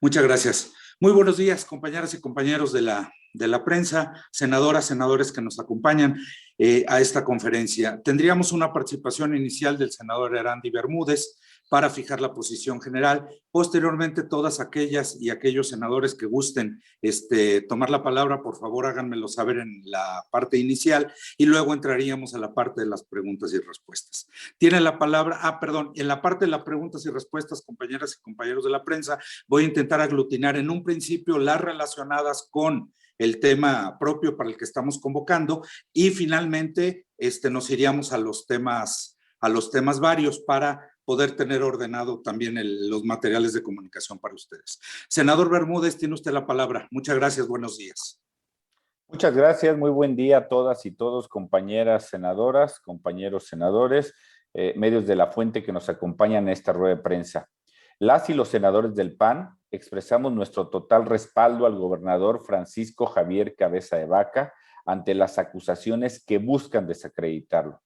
Muchas gracias. Muy buenos días, compañeras y compañeros de la prensa, senadoras, senadores que nos acompañan a esta conferencia. Tendríamos una participación inicial del senador Erandy Bermúdez para fijar la posición general. Posteriormente, todas aquellas y aquellos senadores que gusten tomar la palabra, por favor, háganmelo saber en la parte inicial y luego entraríamos a la parte de las preguntas y respuestas. Tiene la palabra, en la parte de las preguntas y respuestas, compañeras y compañeros de la prensa, voy a intentar aglutinar en un principio las relacionadas con el tema propio para el que estamos convocando y finalmente nos iríamos a los temas varios para poder tener ordenado también los materiales de comunicación para ustedes. Senador Bermúdez, tiene usted la palabra. Muchas gracias, buenos días. Muchas gracias, muy buen día a todas y todos, compañeras senadoras, compañeros senadores, medios de la fuente que nos acompañan en esta rueda de prensa. Las y los senadores del PAN expresamos nuestro total respaldo al gobernador Francisco Javier Cabeza de Vaca ante las acusaciones que buscan desacreditarlo.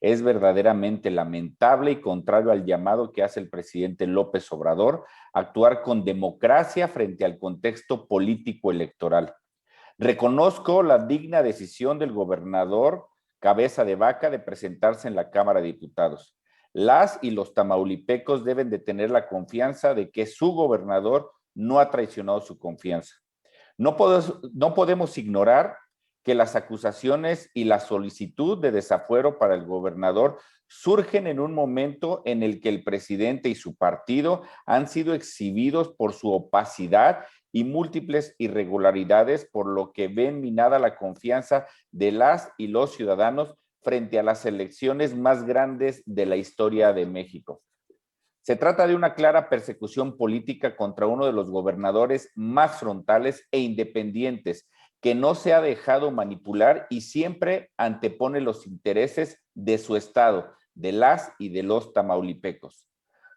Es verdaderamente lamentable y contrario al llamado que hace el presidente López Obrador a actuar con democracia frente al contexto político electoral. Reconozco la digna decisión del gobernador Cabeza de Vaca de presentarse en la Cámara de Diputados. Las y los tamaulipecos deben de tener la confianza de que su gobernador no ha traicionado su confianza. No podemos ignorar que las acusaciones y la solicitud de desafuero para el gobernador surgen en un momento en el que el presidente y su partido han sido exhibidos por su opacidad y múltiples irregularidades, por lo que ven minada la confianza de las y los ciudadanos frente a las elecciones más grandes de la historia de México. Se trata de una clara persecución política contra uno de los gobernadores más frontales e independientes, que no se ha dejado manipular y siempre antepone los intereses de su estado, de las y de los tamaulipecos.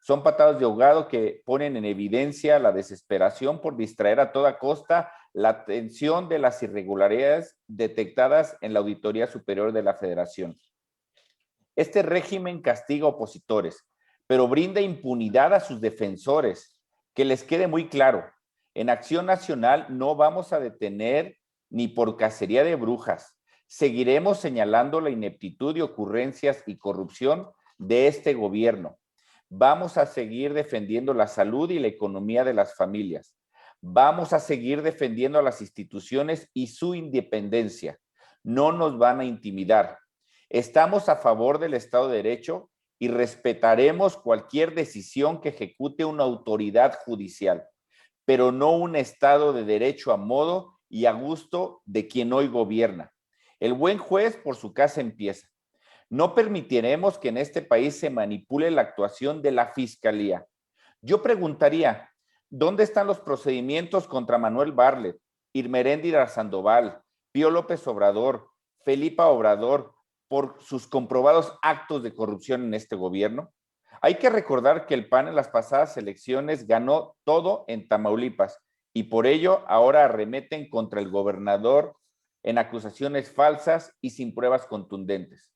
Son patadas de ahogado que ponen en evidencia la desesperación por distraer a toda costa la atención de las irregularidades detectadas en la Auditoría Superior de la Federación. Este régimen castiga a opositores, pero brinda impunidad a sus defensores. Que les quede muy claro, en Acción Nacional no vamos a detener ni por cacería de brujas. Seguiremos señalando la ineptitud y ocurrencias y corrupción de este gobierno. Vamos a seguir defendiendo la salud y la economía de las familias. Vamos a seguir defendiendo a las instituciones y su independencia. No nos van a intimidar. Estamos a favor del Estado de Derecho y respetaremos cualquier decisión que ejecute una autoridad judicial, pero no un Estado de Derecho a modo y a gusto de quien hoy gobierna. El buen juez por su casa empieza. No permitiremos que en este país se manipule la actuación de la Fiscalía. Yo preguntaría, ¿dónde están los procedimientos contra Manuel Bartlett, Irmeréndira Sandoval, Pío López Obrador, Felipa Obrador, por sus comprobados actos de corrupción en este gobierno? Hay que recordar que el PAN en las pasadas elecciones ganó todo en Tamaulipas y por ello ahora arremeten contra el gobernador en acusaciones falsas y sin pruebas contundentes.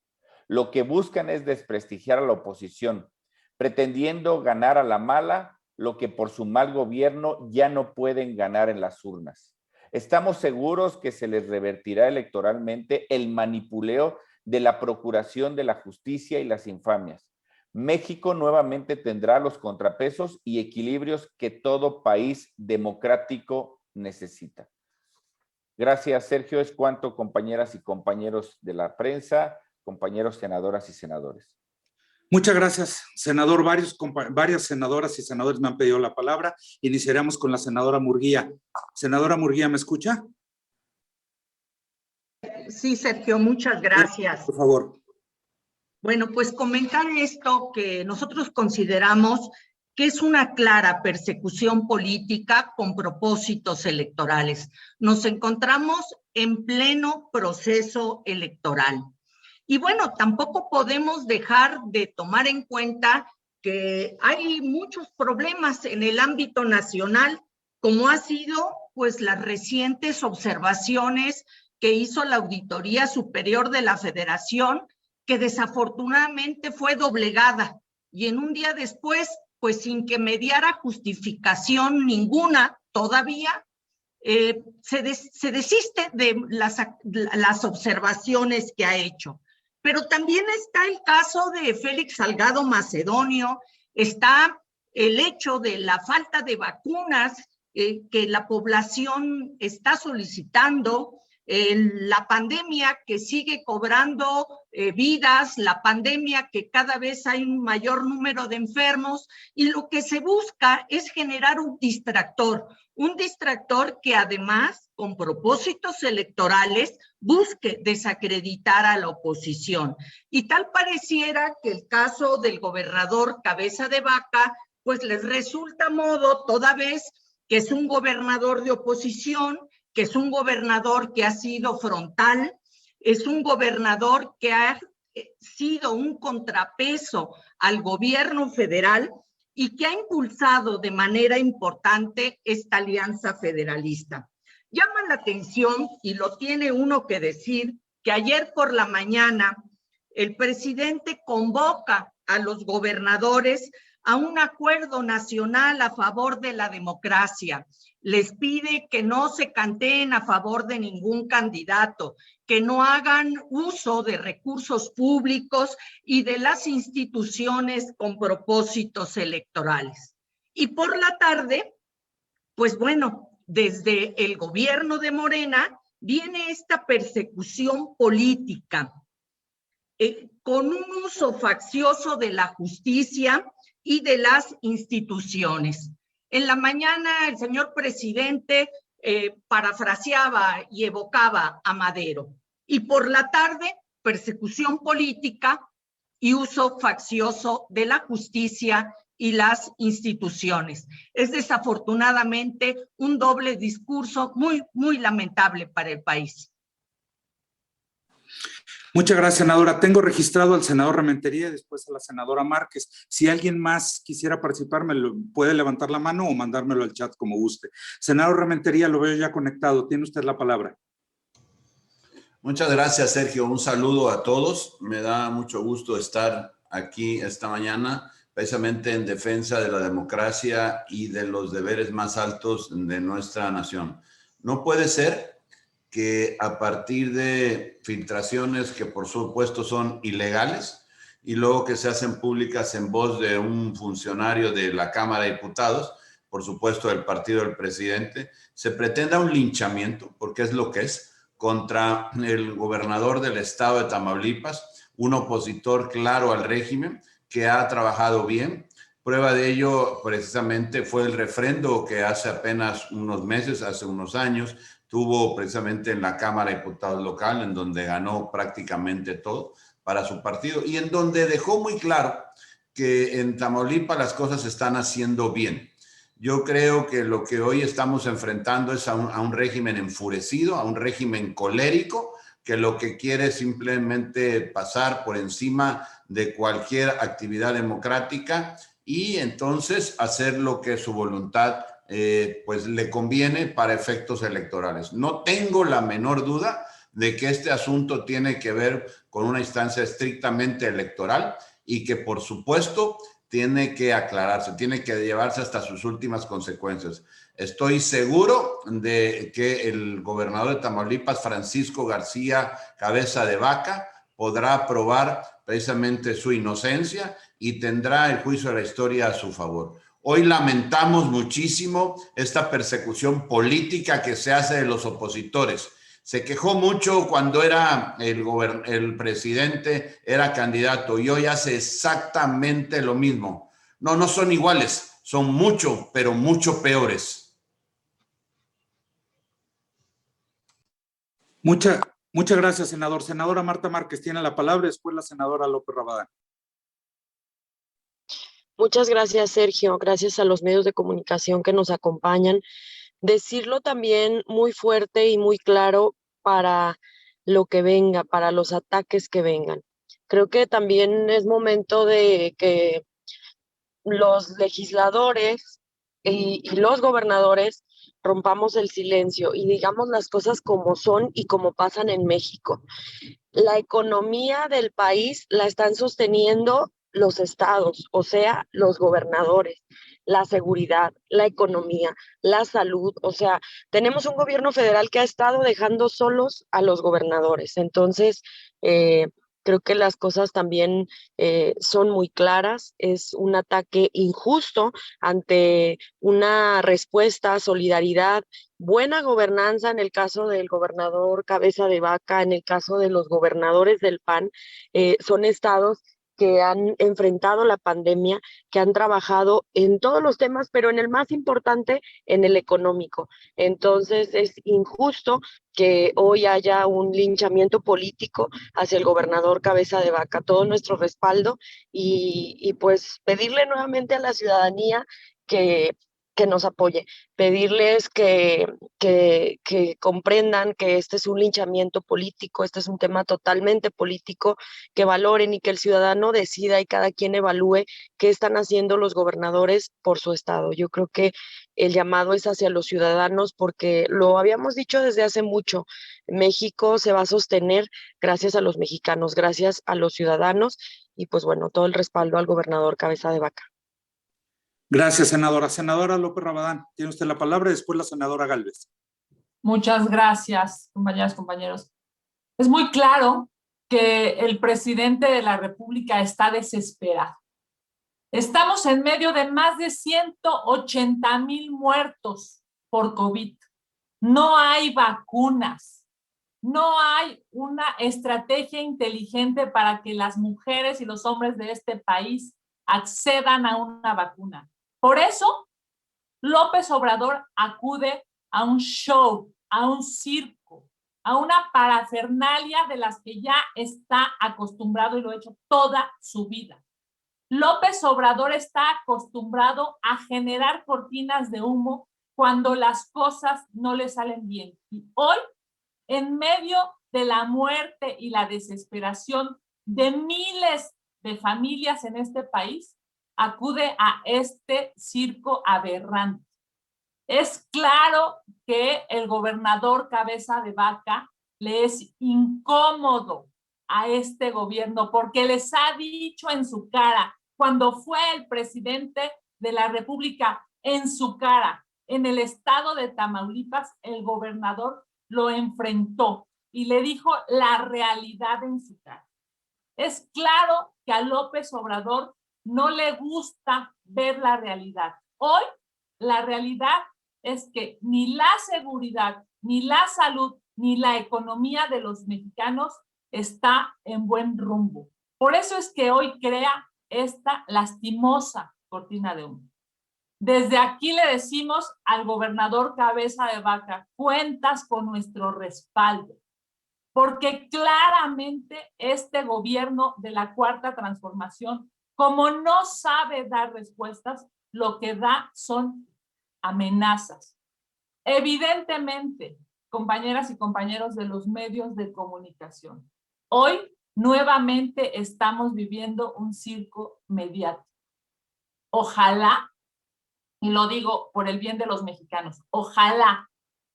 Lo que buscan es desprestigiar a la oposición, pretendiendo ganar a la mala lo que por su mal gobierno ya no pueden ganar en las urnas. Estamos seguros que se les revertirá electoralmente el manipuleo de la procuración de la justicia y las infamias. México nuevamente tendrá los contrapesos y equilibrios que todo país democrático necesita. Gracias, Sergio. Es cuanto, compañeras y compañeros de la prensa, compañeros senadoras y senadores. Muchas gracias, senador. Varias senadoras y senadores me han pedido la palabra. Iniciaremos con la senadora Murguía. Senadora Murguía, ¿me escucha? Sí, Sergio, muchas gracias. Por favor. Bueno, pues comentar esto que nosotros consideramos que es una clara persecución política con propósitos electorales. Nos encontramos en pleno proceso electoral. Y bueno, tampoco podemos dejar de tomar en cuenta que hay muchos problemas en el ámbito nacional, como ha sido pues las recientes observaciones que hizo la Auditoría Superior de la Federación, que desafortunadamente fue doblegada y en un día después pues sin que mediara justificación ninguna todavía, se desiste de las observaciones que ha hecho. Pero también está el caso de Félix Salgado Macedonio, está el hecho de la falta de vacunas que la población está solicitando, la pandemia que sigue cobrando vidas, la pandemia que cada vez hay un mayor número de enfermos, y lo que se busca es generar un distractor que además, con propósitos electorales, busque desacreditar a la oposición. Y tal pareciera que el caso del gobernador Cabeza de Vaca, pues les resulta modo, toda vez que es un gobernador de oposición, que es un gobernador que ha sido frontal, es un gobernador que ha sido un contrapeso al gobierno federal y que ha impulsado de manera importante esta alianza federalista. Llama la atención, y lo tiene uno que decir, que ayer por la mañana el presidente convoca a los gobernadores a un acuerdo nacional a favor de la democracia. Les pide que no se canteen a favor de ningún candidato, que no hagan uso de recursos públicos y de las instituciones con propósitos electorales. Y por la tarde, pues bueno, desde el gobierno de Morena viene esta persecución política con un uso faccioso de la justicia y de las instituciones. En la mañana el señor presidente parafraseaba y evocaba a Madero, y por la tarde persecución política y uso faccioso de la justicia y las instituciones. Es desafortunadamente un doble discurso muy, muy lamentable para el país. Muchas gracias, senadora. Tengo registrado al senador Rementería y después a la senadora Márquez. Si alguien más quisiera participar, puede levantar la mano o mandármelo al chat como guste. Senador Rementería, lo veo ya conectado. Tiene usted la palabra. Muchas gracias, Sergio. Un saludo a todos. Me da mucho gusto estar aquí esta mañana, precisamente en defensa de la democracia y de los deberes más altos de nuestra nación. No puede ser que a partir de filtraciones que por supuesto son ilegales y luego que se hacen públicas en voz de un funcionario de la Cámara de Diputados, por supuesto del partido del presidente, se pretenda un linchamiento, porque es lo que es, contra el gobernador del estado de Tamaulipas, un opositor claro al régimen que ha trabajado bien. Prueba de ello precisamente fue el refrendo que hace apenas unos meses, hace unos años, tuvo precisamente en la Cámara de Diputados local, en donde ganó prácticamente todo para su partido y en donde dejó muy claro que en Tamaulipas las cosas se están haciendo bien. Yo creo que lo que hoy estamos enfrentando es a un régimen enfurecido, a un régimen colérico, que lo que quiere es simplemente pasar por encima de cualquier actividad democrática y entonces hacer lo que su voluntad pues le conviene para efectos electorales. No tengo la menor duda de que este asunto tiene que ver con una instancia estrictamente electoral y que por supuesto tiene que aclararse, tiene que llevarse hasta sus últimas consecuencias. Estoy seguro de que el gobernador de Tamaulipas, Francisco García Cabeza de Vaca, podrá probar precisamente su inocencia y tendrá el juicio de la historia a su favor. Hoy lamentamos muchísimo esta persecución política que se hace de los opositores. Se quejó mucho cuando era el presidente, era candidato, y hoy hace exactamente lo mismo. No, no son iguales, son mucho, pero mucho peores. Muchas gracias, senador. Senadora Marta Márquez tiene la palabra, después la senadora López Rabadán. Muchas gracias, Sergio. Gracias a los medios de comunicación que nos acompañan. Decirlo también muy fuerte y muy claro para lo que venga, para los ataques que vengan. Creo que también es momento de que los legisladores y los gobernadores rompamos el silencio y digamos las cosas como son y como pasan en México. La economía del país la están sosteniendo los estados, o sea, los gobernadores, la seguridad, la economía, la salud, o sea, tenemos un gobierno federal que ha estado dejando solos a los gobernadores. Entonces, creo que las cosas también son muy claras. Es un ataque injusto ante una respuesta, solidaridad, buena gobernanza en el caso del gobernador Cabeza de Vaca, en el caso de los gobernadores del PAN. Son estados que han enfrentado la pandemia, que han trabajado en todos los temas, pero en el más importante, en el económico. Entonces es injusto que hoy haya un linchamiento político hacia el gobernador Cabeza de Vaca. Todo nuestro respaldo y pues pedirle nuevamente a la ciudadanía que nos apoye, pedirles que comprendan que este es un linchamiento político, este es un tema totalmente político, que valoren y que el ciudadano decida y cada quien evalúe qué están haciendo los gobernadores por su estado. Yo creo que el llamado es hacia los ciudadanos porque lo habíamos dicho desde hace mucho. México se va a sostener gracias a los mexicanos, gracias a los ciudadanos y pues bueno, todo el respaldo al gobernador Cabeza de Vaca. Gracias, senadora. Senadora López Rabadán, tiene usted la palabra y después la senadora Gálvez. Muchas gracias, compañeras, compañeros. Es muy claro que el presidente de la República está desesperado. Estamos en medio de más de 180,000 muertos por COVID. No hay vacunas. No hay una estrategia inteligente para que las mujeres y los hombres de este país accedan a una vacuna. Por eso, López Obrador acude a un show, a un circo, a una parafernalia de las que ya está acostumbrado y lo ha hecho toda su vida. López Obrador está acostumbrado a generar cortinas de humo cuando las cosas no le salen bien. Y hoy, en medio de la muerte y la desesperación de miles de familias en este país, acude a este circo aberrante. Es claro que el gobernador Cabeza de Vaca le es incómodo a este gobierno porque les ha dicho en su cara, cuando fue el presidente de la República, en su cara, en el estado de Tamaulipas, el gobernador lo enfrentó y le dijo la realidad en su cara. Es claro que a López Obrador no le gusta ver la realidad. Hoy la realidad es que ni la seguridad, ni la salud, ni la economía de los mexicanos está en buen rumbo. Por eso es que hoy crea esta lastimosa cortina de humo. Desde aquí le decimos al gobernador Cabeza de Vaca, cuentas con nuestro respaldo, porque claramente este gobierno de la Cuarta Transformación, como no sabe dar respuestas, lo que da son amenazas. Evidentemente, compañeras y compañeros de los medios de comunicación, hoy nuevamente estamos viviendo un circo mediático. Ojalá, y lo digo por el bien de los mexicanos, ojalá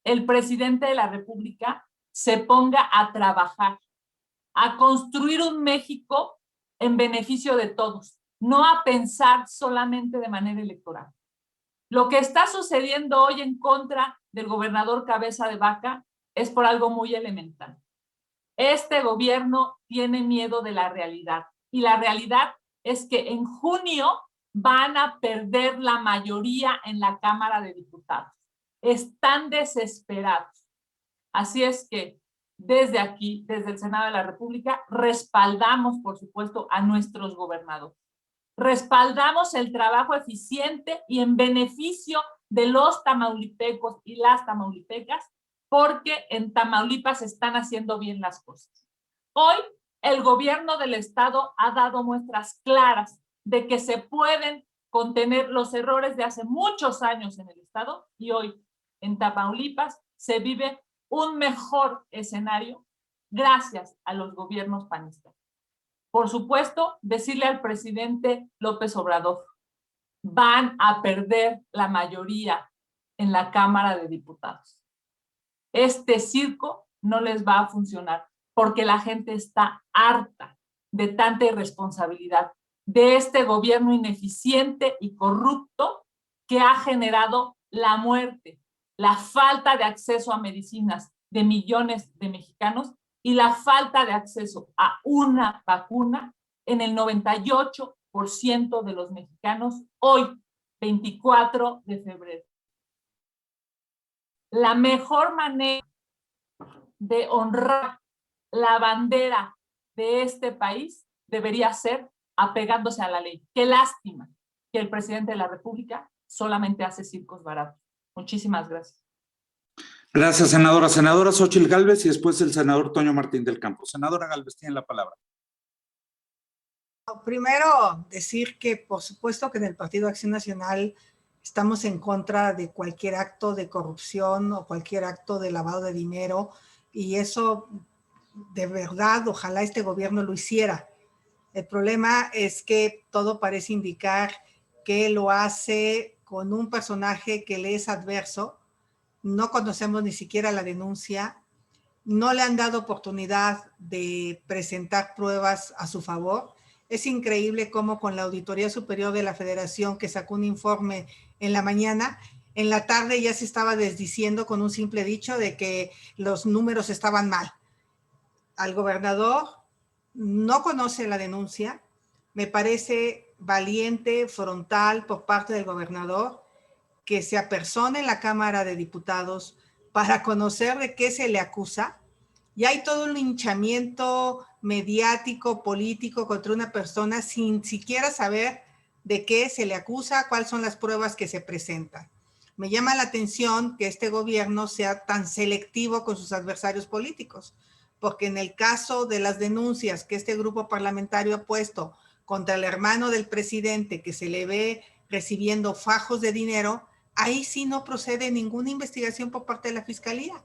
el presidente de la República se ponga a trabajar, a construir un México en beneficio de todos, no a pensar solamente de manera electoral. Lo que está sucediendo hoy en contra del gobernador Cabeza de Vaca es por algo muy elemental. Este gobierno tiene miedo de la realidad y la realidad es que en junio van a perder la mayoría en la Cámara de Diputados. Están desesperados. Así es que desde aquí, desde el Senado de la República, respaldamos, por supuesto, a nuestros gobernadores. Respaldamos el trabajo eficiente y en beneficio de los tamaulipecos y las tamaulipecas, porque en Tamaulipas están haciendo bien las cosas. Hoy, el gobierno del estado ha dado muestras claras de que se pueden contener los errores de hace muchos años en el estado y hoy en Tamaulipas se vive un mejor escenario gracias a los gobiernos panistas. Por supuesto, decirle al presidente López Obrador, van a perder la mayoría en la Cámara de Diputados. Este circo no les va a funcionar porque la gente está harta de tanta irresponsabilidad, de este gobierno ineficiente y corrupto que ha generado la muerte, la falta de acceso a medicinas de millones de mexicanos y la falta de acceso a una vacuna en el 98% de los mexicanos hoy, 24 de febrero. La mejor manera de honrar la bandera de este país debería ser apegándose a la ley. Qué lástima que el presidente de la República solamente hace circos baratos. Muchísimas gracias. Gracias, senadora. Senadora Xóchitl Gálvez y después el senador Toño Martín del Campo. Senadora Gálvez, tiene la palabra. Primero, decir que por supuesto que en el Partido Acción Nacional estamos en contra de cualquier acto de corrupción o cualquier acto de lavado de dinero, y eso de verdad, ojalá este gobierno lo hiciera. El problema es que todo parece indicar que lo hace con un personaje que le es adverso. No conocemos ni siquiera la denuncia, no le han dado oportunidad de presentar pruebas a su favor. Es increíble cómo con la Auditoría Superior de la Federación, que sacó un informe en la mañana, en la tarde ya se estaba desdiciendo con un simple dicho de que los números estaban mal. Al gobernador no conoce la denuncia. Me parece valiente, frontal por parte del gobernador que se apersone en la Cámara de Diputados para conocer de qué se le acusa. Y hay todo un linchamiento mediático, político contra una persona sin siquiera saber de qué se le acusa, cuáles son las pruebas que se presentan. Me llama la atención que este gobierno sea tan selectivo con sus adversarios políticos, porque en el caso de las denuncias que este grupo parlamentario ha puesto contra el hermano del presidente, que se le ve recibiendo fajos de dinero, ahí sí no procede ninguna investigación por parte de la Fiscalía.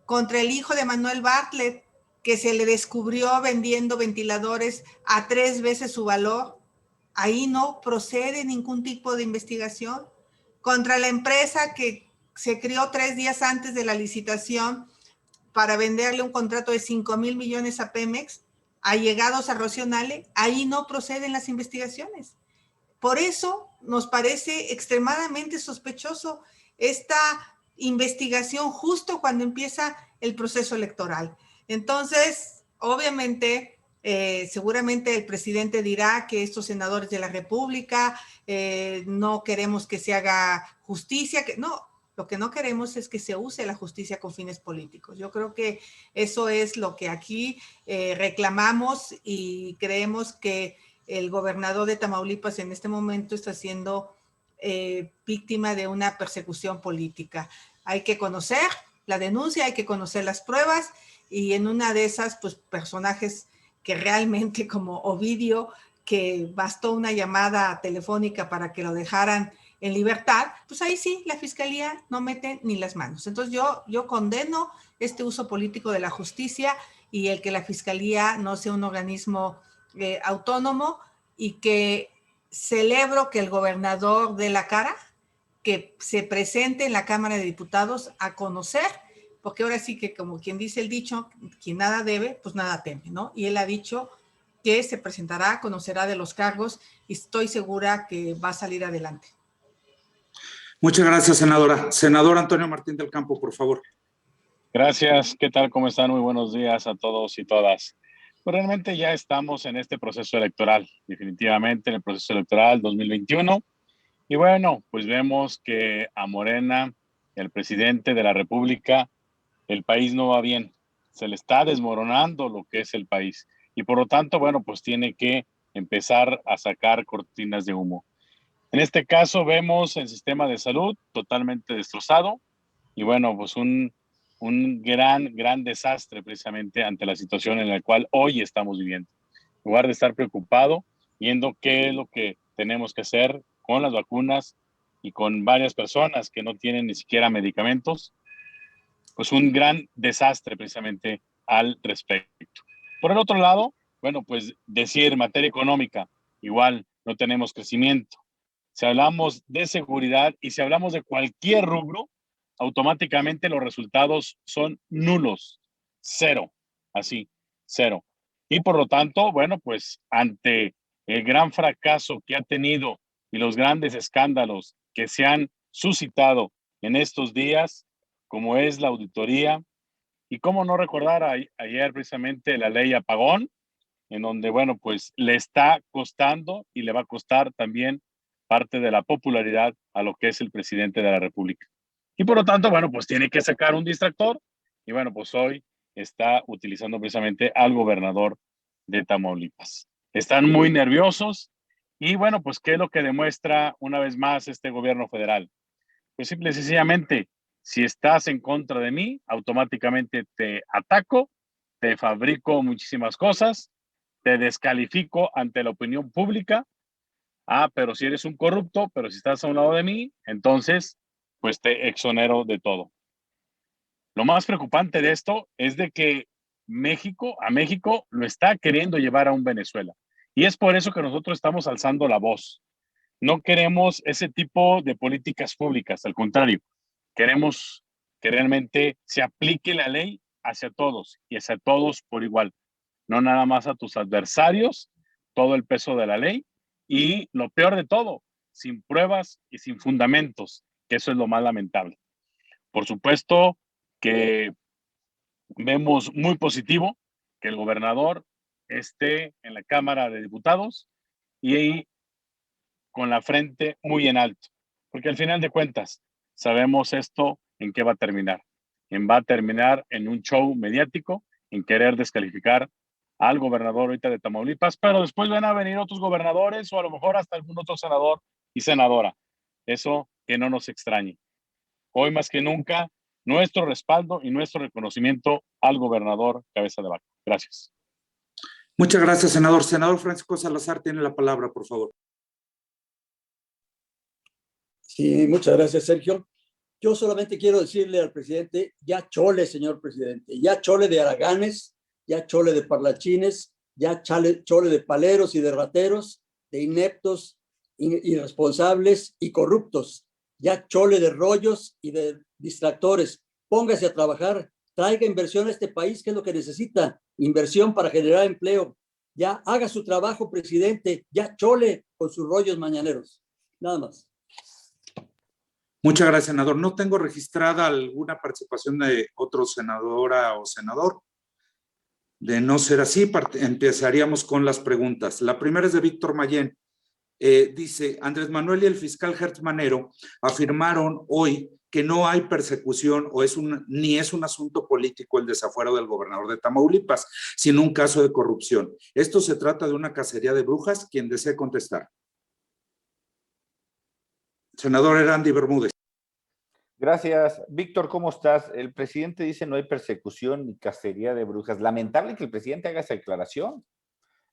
Contra el hijo de Manuel Bartlett, que se le descubrió vendiendo ventiladores a 3 veces su valor, ahí no procede ningún tipo de investigación. Contra la empresa que se creó 3 días antes de la licitación para venderle un contrato de 5,000 millones a Pemex, allegados a Rocío Nale, ahí no proceden las investigaciones. Por eso nos parece extremadamente sospechoso esta investigación justo cuando empieza el proceso electoral. Entonces, obviamente, seguramente el presidente dirá que estos senadores de la República no queremos que se haga justicia, que no. Lo que no queremos es que se use la justicia con fines políticos. Yo creo que eso es lo que aquí reclamamos, y creemos que el gobernador de Tamaulipas en este momento está siendo víctima de una persecución política. Hay que conocer la denuncia, hay que conocer las pruebas, y en una de esas, pues personajes que realmente, como Ovidio, que bastó una llamada telefónica para que lo dejaran en libertad, pues ahí sí, la Fiscalía no mete ni las manos. Entonces yo condeno este uso político de la justicia, y el que la Fiscalía no sea un organismo autónomo, y que celebro que el gobernador dé la cara, que se presente en la Cámara de Diputados a conocer, porque ahora sí que, como quien dice el dicho, quien nada debe, pues nada teme, ¿no? Y él ha dicho que se presentará, conocerá de los cargos, y estoy segura que va a salir adelante. Muchas gracias, senadora. Senador Antonio Martín del Campo, por favor. Gracias, ¿qué tal? ¿Cómo están? Muy buenos días a todos y todas. Pues realmente ya estamos en este proceso electoral, definitivamente en el proceso electoral 2021. Y bueno, pues vemos que a Morena, el presidente de la República, el país no va bien. Se le está desmoronando lo que es el país. Y por lo tanto, bueno, pues tiene que empezar a sacar cortinas de humo. En este caso vemos el sistema de salud totalmente destrozado y bueno, pues un gran desastre precisamente ante la situación en la cual hoy estamos viviendo. En lugar de estar preocupado, viendo qué es lo que tenemos que hacer con las vacunas y con varias personas que no tienen ni siquiera medicamentos, pues un gran desastre precisamente al respecto. Por el otro lado, bueno, pues decir materia económica, igual no tenemos crecimiento. Si hablamos de seguridad y si hablamos de cualquier rubro, automáticamente los resultados son nulos, cero, así, cero. Y por lo tanto, bueno, pues ante el gran fracaso que ha tenido y los grandes escándalos que se han suscitado en estos días, como es la auditoría, y cómo no recordar ayer precisamente la ley apagón, en donde, bueno, pues le está costando y le va a costar también parte de la popularidad a lo que es el presidente de la República. Y por lo tanto, bueno, pues tiene que sacar un distractor, y bueno, pues hoy está utilizando precisamente al gobernador de Tamaulipas. Están muy nerviosos y bueno, pues ¿qué es lo que demuestra una vez más este gobierno federal? Pues simple y sencillamente, si estás en contra de mí, automáticamente te ataco, te fabrico muchísimas cosas, te descalifico ante la opinión pública. Pero si eres un corrupto, pero si estás a un lado de mí, entonces, pues te exonero de todo. Lo más preocupante de esto es de que México lo está queriendo llevar a un Venezuela. Y es por eso que nosotros estamos alzando la voz. No queremos ese tipo de políticas públicas, al contrario, queremos que realmente se aplique la ley hacia todos y hacia todos por igual, no nada más a tus adversarios, todo el peso de la ley y lo peor de todo, sin pruebas y sin fundamentos, que eso es lo más lamentable. Por supuesto que vemos muy positivo que el gobernador esté en la Cámara de Diputados y con la frente muy en alto, porque al final de cuentas sabemos esto en qué va a terminar. Va a terminar en un show mediático, en querer descalificar al gobernador ahorita de Tamaulipas, pero después van a venir otros gobernadores o a lo mejor hasta algún otro senador y senadora. Eso que no nos extrañe. Hoy más que nunca, nuestro respaldo y nuestro reconocimiento al gobernador Cabeza de Vaca. Gracias. Muchas gracias, senador. Senador Francisco Salazar tiene la palabra, por favor. Sí, muchas gracias, Sergio. Yo solamente quiero decirle al presidente, ya chole, señor presidente, ya chole de haraganes, ya chole de parlachines, ya chole de paleros y de rateros, de ineptos, irresponsables y corruptos, ya chole de rollos y de distractores. Póngase a trabajar, traiga inversión a este país, que es lo que necesita, inversión para generar empleo. Ya haga su trabajo, presidente, ya chole con sus rollos mañaneros. Nada más. Muchas gracias, senador. No tengo registrada alguna participación de otro senadora o senador. De no ser así, empezaríamos con las preguntas. La primera es de Víctor Mayén. Dice, Andrés Manuel y el fiscal Hertz Manero afirmaron hoy que no hay persecución o ni es un asunto político el desafuero del gobernador de Tamaulipas, sino un caso de corrupción. ¿Esto se trata de una cacería de brujas? Quien desee contestar. Senador Erandy Bermúdez. Gracias. Víctor, ¿cómo estás? El presidente dice no hay persecución ni cacería de brujas. Lamentable que el presidente haga esa declaración.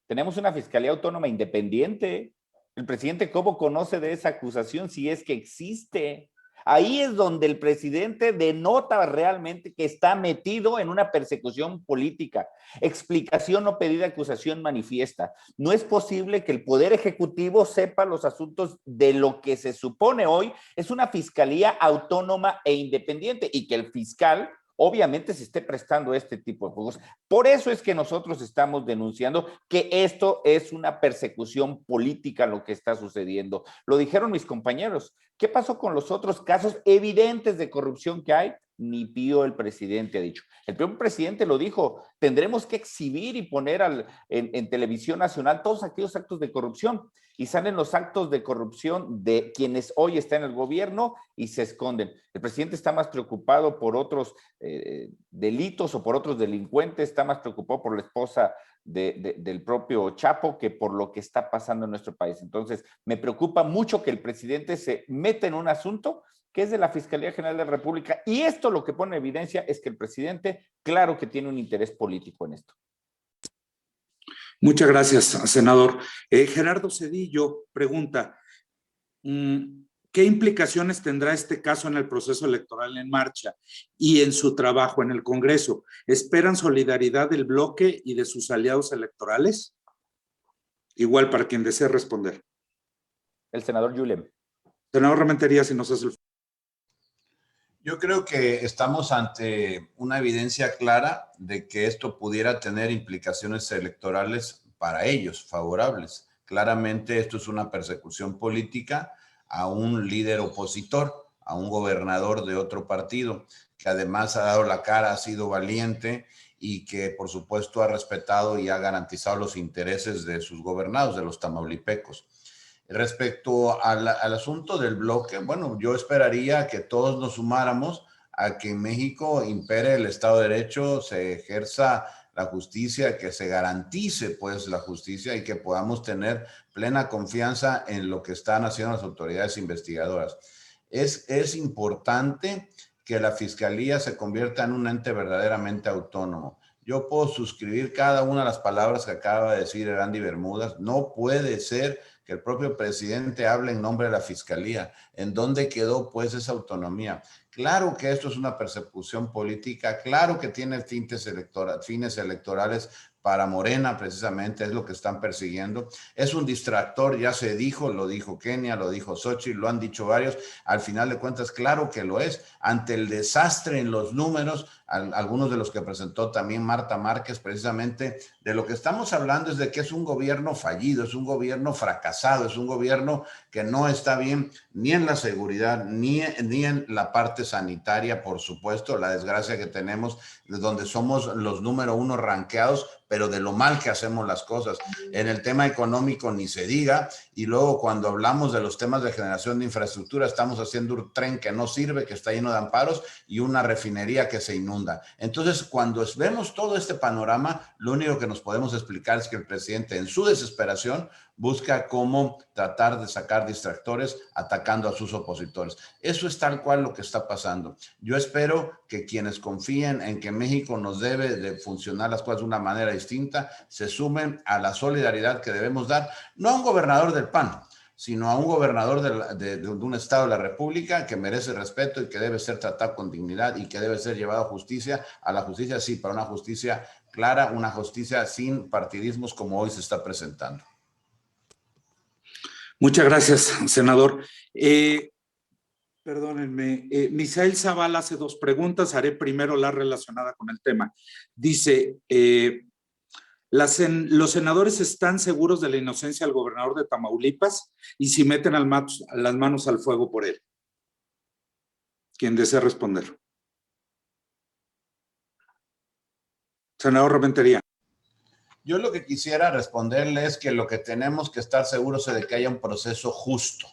Tenemos una fiscalía autónoma independiente. El presidente, ¿cómo conoce de esa acusación si es que existe? Ahí es donde el presidente denota realmente que está metido en una persecución política. Explicación no pedida, acusación manifiesta. No es posible que el Poder Ejecutivo sepa los asuntos de lo que se supone hoy es una fiscalía autónoma e independiente y que el fiscal obviamente se esté prestando este tipo de juegos. Por eso es que nosotros estamos denunciando que esto es una persecución política lo que está sucediendo. Lo dijeron mis compañeros. ¿Qué pasó con los otros casos evidentes de corrupción que hay? Ni pío el presidente ha dicho. El propio presidente lo dijo, tendremos que exhibir y poner en televisión nacional todos aquellos actos de corrupción. Y salen los actos de corrupción de quienes hoy están en el gobierno y se esconden. El presidente está más preocupado por otros delitos o por otros delincuentes, está más preocupado por la esposa del propio Chapo que por lo que está pasando en nuestro país. Entonces, me preocupa mucho que el presidente se meta en un asunto que es de la Fiscalía General de la República. Y esto lo que pone en evidencia es que el presidente, claro que tiene un interés político en esto. Muchas gracias, senador. Gerardo Cedillo pregunta, ¿qué implicaciones tendrá este caso en el proceso electoral en marcha y en su trabajo en el Congreso? ¿Esperan solidaridad del bloque y de sus aliados electorales? Igual para quien desee responder. El senador Yulem. Senador Rementería, si nos hace el... Yo creo que estamos ante una evidencia clara de que esto pudiera tener implicaciones electorales para ellos, favorables. Claramente esto es una persecución política a un líder opositor, a un gobernador de otro partido, que además ha dado la cara, ha sido valiente y que por supuesto ha respetado y ha garantizado los intereses de sus gobernados, de los tamaulipecos. Respecto al asunto del bloque, bueno, yo esperaría que todos nos sumáramos a que en México impere el Estado de Derecho, se ejerza la justicia, que se garantice pues la justicia y que podamos tener plena confianza en lo que están haciendo las autoridades investigadoras. Es importante que la Fiscalía se convierta en un ente verdaderamente autónomo. Yo puedo suscribir cada una de las palabras que acaba de decir Erandy Bermúdez. No puede ser que el propio presidente hable en nombre de la Fiscalía. ¿En dónde quedó pues esa autonomía? Claro que esto es una persecución política, claro que tiene fines electorales para Morena, precisamente, es lo que están persiguiendo. Es un distractor, ya se dijo, lo dijo Kenia, lo dijo Xochitl, lo han dicho varios. Al final de cuentas, claro que lo es. Ante el desastre en los números, algunos de los que presentó también Marta Márquez, precisamente, de lo que estamos hablando es de que es un gobierno fallido, es un gobierno fracasado, es un gobierno que no está bien ni en la seguridad, ni en la parte sanitaria, por supuesto, la desgracia que tenemos, de donde somos los número 1 ranqueados, pero de lo mal que hacemos las cosas. En el tema económico ni se diga, y luego cuando hablamos de los temas de generación de infraestructura, estamos haciendo un tren que no sirve, que está lleno de amparos, y una refinería que se inunda. Entonces, cuando vemos todo este panorama, lo único que nos podemos explicar es que el presidente, en su desesperación, busca cómo tratar de sacar distractores atacando a sus opositores. Eso es tal cual lo que está pasando. Yo espero que quienes confíen en que México nos debe de funcionar las cosas de una manera distinta, se sumen a la solidaridad que debemos dar, no a un gobernador del PAN, sino a un gobernador de un estado de la República que merece respeto y que debe ser tratado con dignidad y que debe ser llevado a la justicia, sí, para una justicia clara, una justicia sin partidismos como hoy se está presentando. Muchas gracias, senador. Perdónenme, Misael Zavala hace 2 preguntas, haré primero la relacionada con el tema. Dice, ¿los senadores están seguros de la inocencia del gobernador de Tamaulipas y si meten las manos al fuego por él? Quien desea responder. Senador Rementería. Yo lo que quisiera responderle es que lo que tenemos que estar seguros es de que haya un proceso justo.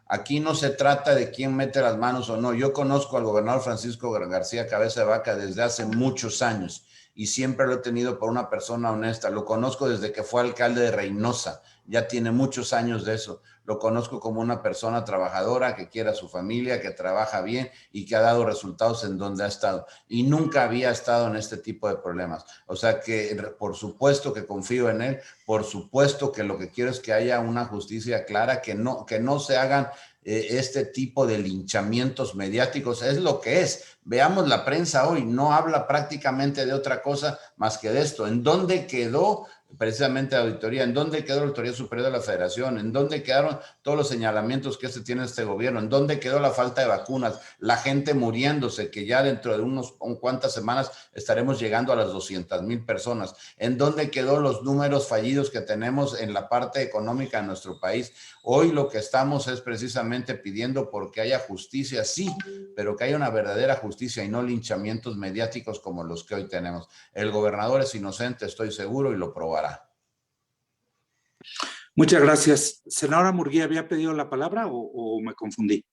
Aquí no se trata de quién mete las manos o no. Yo conozco al gobernador Francisco García Cabeza de Vaca desde hace muchos años y siempre lo he tenido por una persona honesta. Lo conozco desde que fue alcalde de Reynosa. Ya tiene muchos años de eso. Lo conozco como una persona trabajadora que quiere a su familia, que trabaja bien y que ha dado resultados en donde ha estado. Y nunca había estado en este tipo de problemas. O sea que por supuesto que confío en él, por supuesto que lo que quiero es que haya una justicia clara, que no se hagan este tipo de linchamientos mediáticos. Es lo que es. Veamos la prensa hoy, no habla prácticamente de otra cosa más que de esto. ¿En dónde quedó precisamente la auditoría? ¿En dónde quedó la Auditoría Superior de la Federación? ¿En dónde quedaron todos los señalamientos que tiene este gobierno? ¿En dónde quedó la falta de vacunas? La gente muriéndose, que ya dentro de unas cuantas semanas estaremos llegando a las 200,000 personas. ¿En dónde quedó los números fallidos que tenemos en la parte económica de nuestro país? Hoy lo que estamos es precisamente pidiendo porque haya justicia, sí, pero que haya una verdadera justicia y no linchamientos mediáticos como los que hoy tenemos. El gobernador es inocente, estoy seguro, y lo probará. Muchas gracias. Senadora Murguía, ¿había pedido la palabra o me confundí?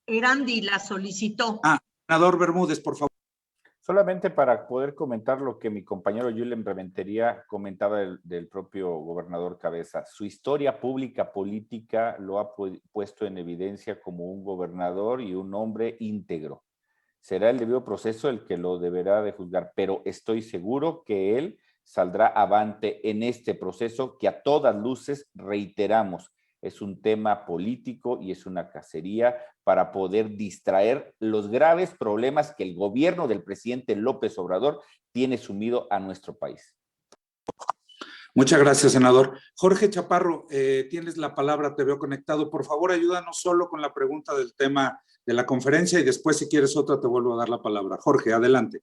Erandy la solicitó. Senador Bermúdez, por favor. Solamente para poder comentar lo que mi compañero Julen Rementería comentaba del propio gobernador Cabeza. Su historia pública política lo ha puesto en evidencia como un gobernador y un hombre íntegro. Será el debido proceso el que lo deberá de juzgar, pero estoy seguro que él saldrá avante en este proceso que a todas luces, reiteramos, es un tema político y es una cacería para poder distraer los graves problemas que el gobierno del presidente López Obrador tiene sumido a nuestro país. Muchas gracias, senador. Jorge Chaparro, tienes la palabra, te veo conectado. Por favor, ayúdanos solo con la pregunta del tema de la conferencia y después, si quieres otra, te vuelvo a dar la palabra. Jorge, adelante.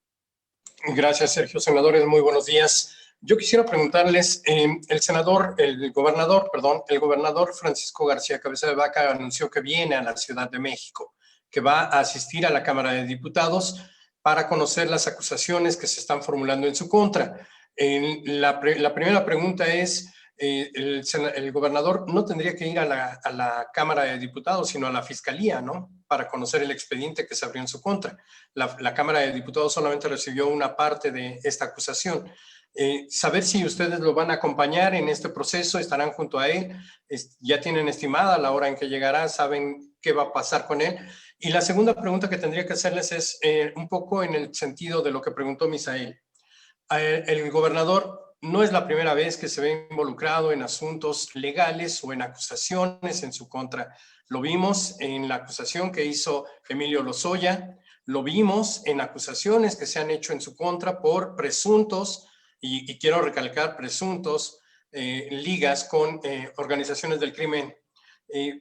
Gracias, Sergio. Senadores, muy buenos días. Yo quisiera preguntarles, el gobernador Francisco García Cabeza de Vaca anunció que viene a la Ciudad de México, que va a asistir a la Cámara de Diputados para conocer las acusaciones que se están formulando en su contra. La primera pregunta es, el gobernador no tendría que ir a la Cámara de Diputados, sino a la Fiscalía, ¿no? Para conocer el expediente que se abrió en su contra. La Cámara de Diputados solamente recibió una parte de esta acusación. Saber si ustedes lo van a acompañar en este proceso, estarán junto a él, ya tienen estimada la hora en que llegará, saben qué va a pasar con él. Y la segunda pregunta que tendría que hacerles es un poco en el sentido de lo que preguntó Misael. El gobernador no es la primera vez que se ve involucrado en asuntos legales o en acusaciones en su contra. Lo vimos en la acusación que hizo Emilio Lozoya, lo vimos en acusaciones que se han hecho en su contra por presuntos, y quiero recalcar presuntos, ligas con organizaciones del crimen.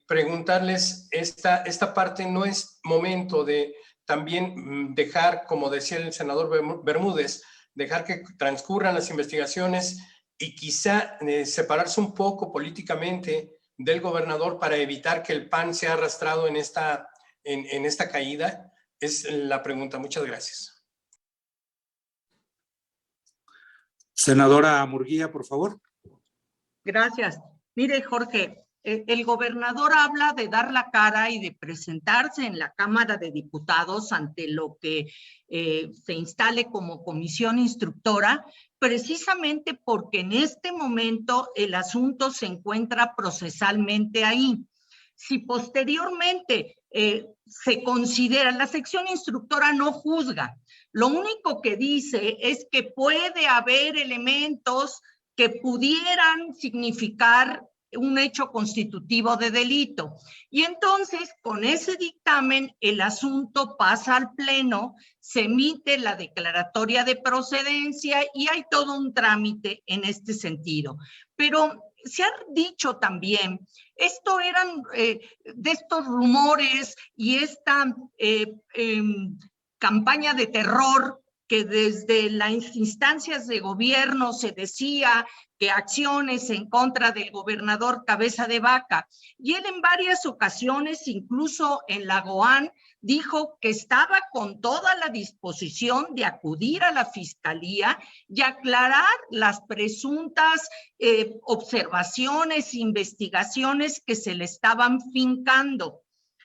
Preguntarles, esta parte no es momento de también dejar, como decía el senador Bermúdez, dejar que transcurran las investigaciones y quizá separarse un poco políticamente del gobernador para evitar que el PAN sea arrastrado en esta caída? Es la pregunta. Muchas gracias. Senadora Murguía, por favor. Gracias. Mire, Jorge, el gobernador habla de dar la cara y de presentarse en la Cámara de Diputados ante lo que se instale como comisión instructora, precisamente porque en este momento el asunto se encuentra procesalmente ahí. Si posteriormente se considera, la sección instructora no juzga, lo único que dice es que puede haber elementos que pudieran significar un hecho constitutivo de delito. Y entonces, con ese dictamen, el asunto pasa al Pleno, se emite la declaratoria de procedencia y hay todo un trámite en este sentido. Pero se ha dicho también, esto eran de estos rumores y esta campaña de terror que desde las instancias de gobierno se decía que acciones en contra del gobernador Cabeza de Vaca. Y él en varias ocasiones, incluso en la GOAN, dijo que estaba con toda la disposición de acudir a la fiscalía y aclarar las presuntas observaciones, investigaciones que se le estaban fincando.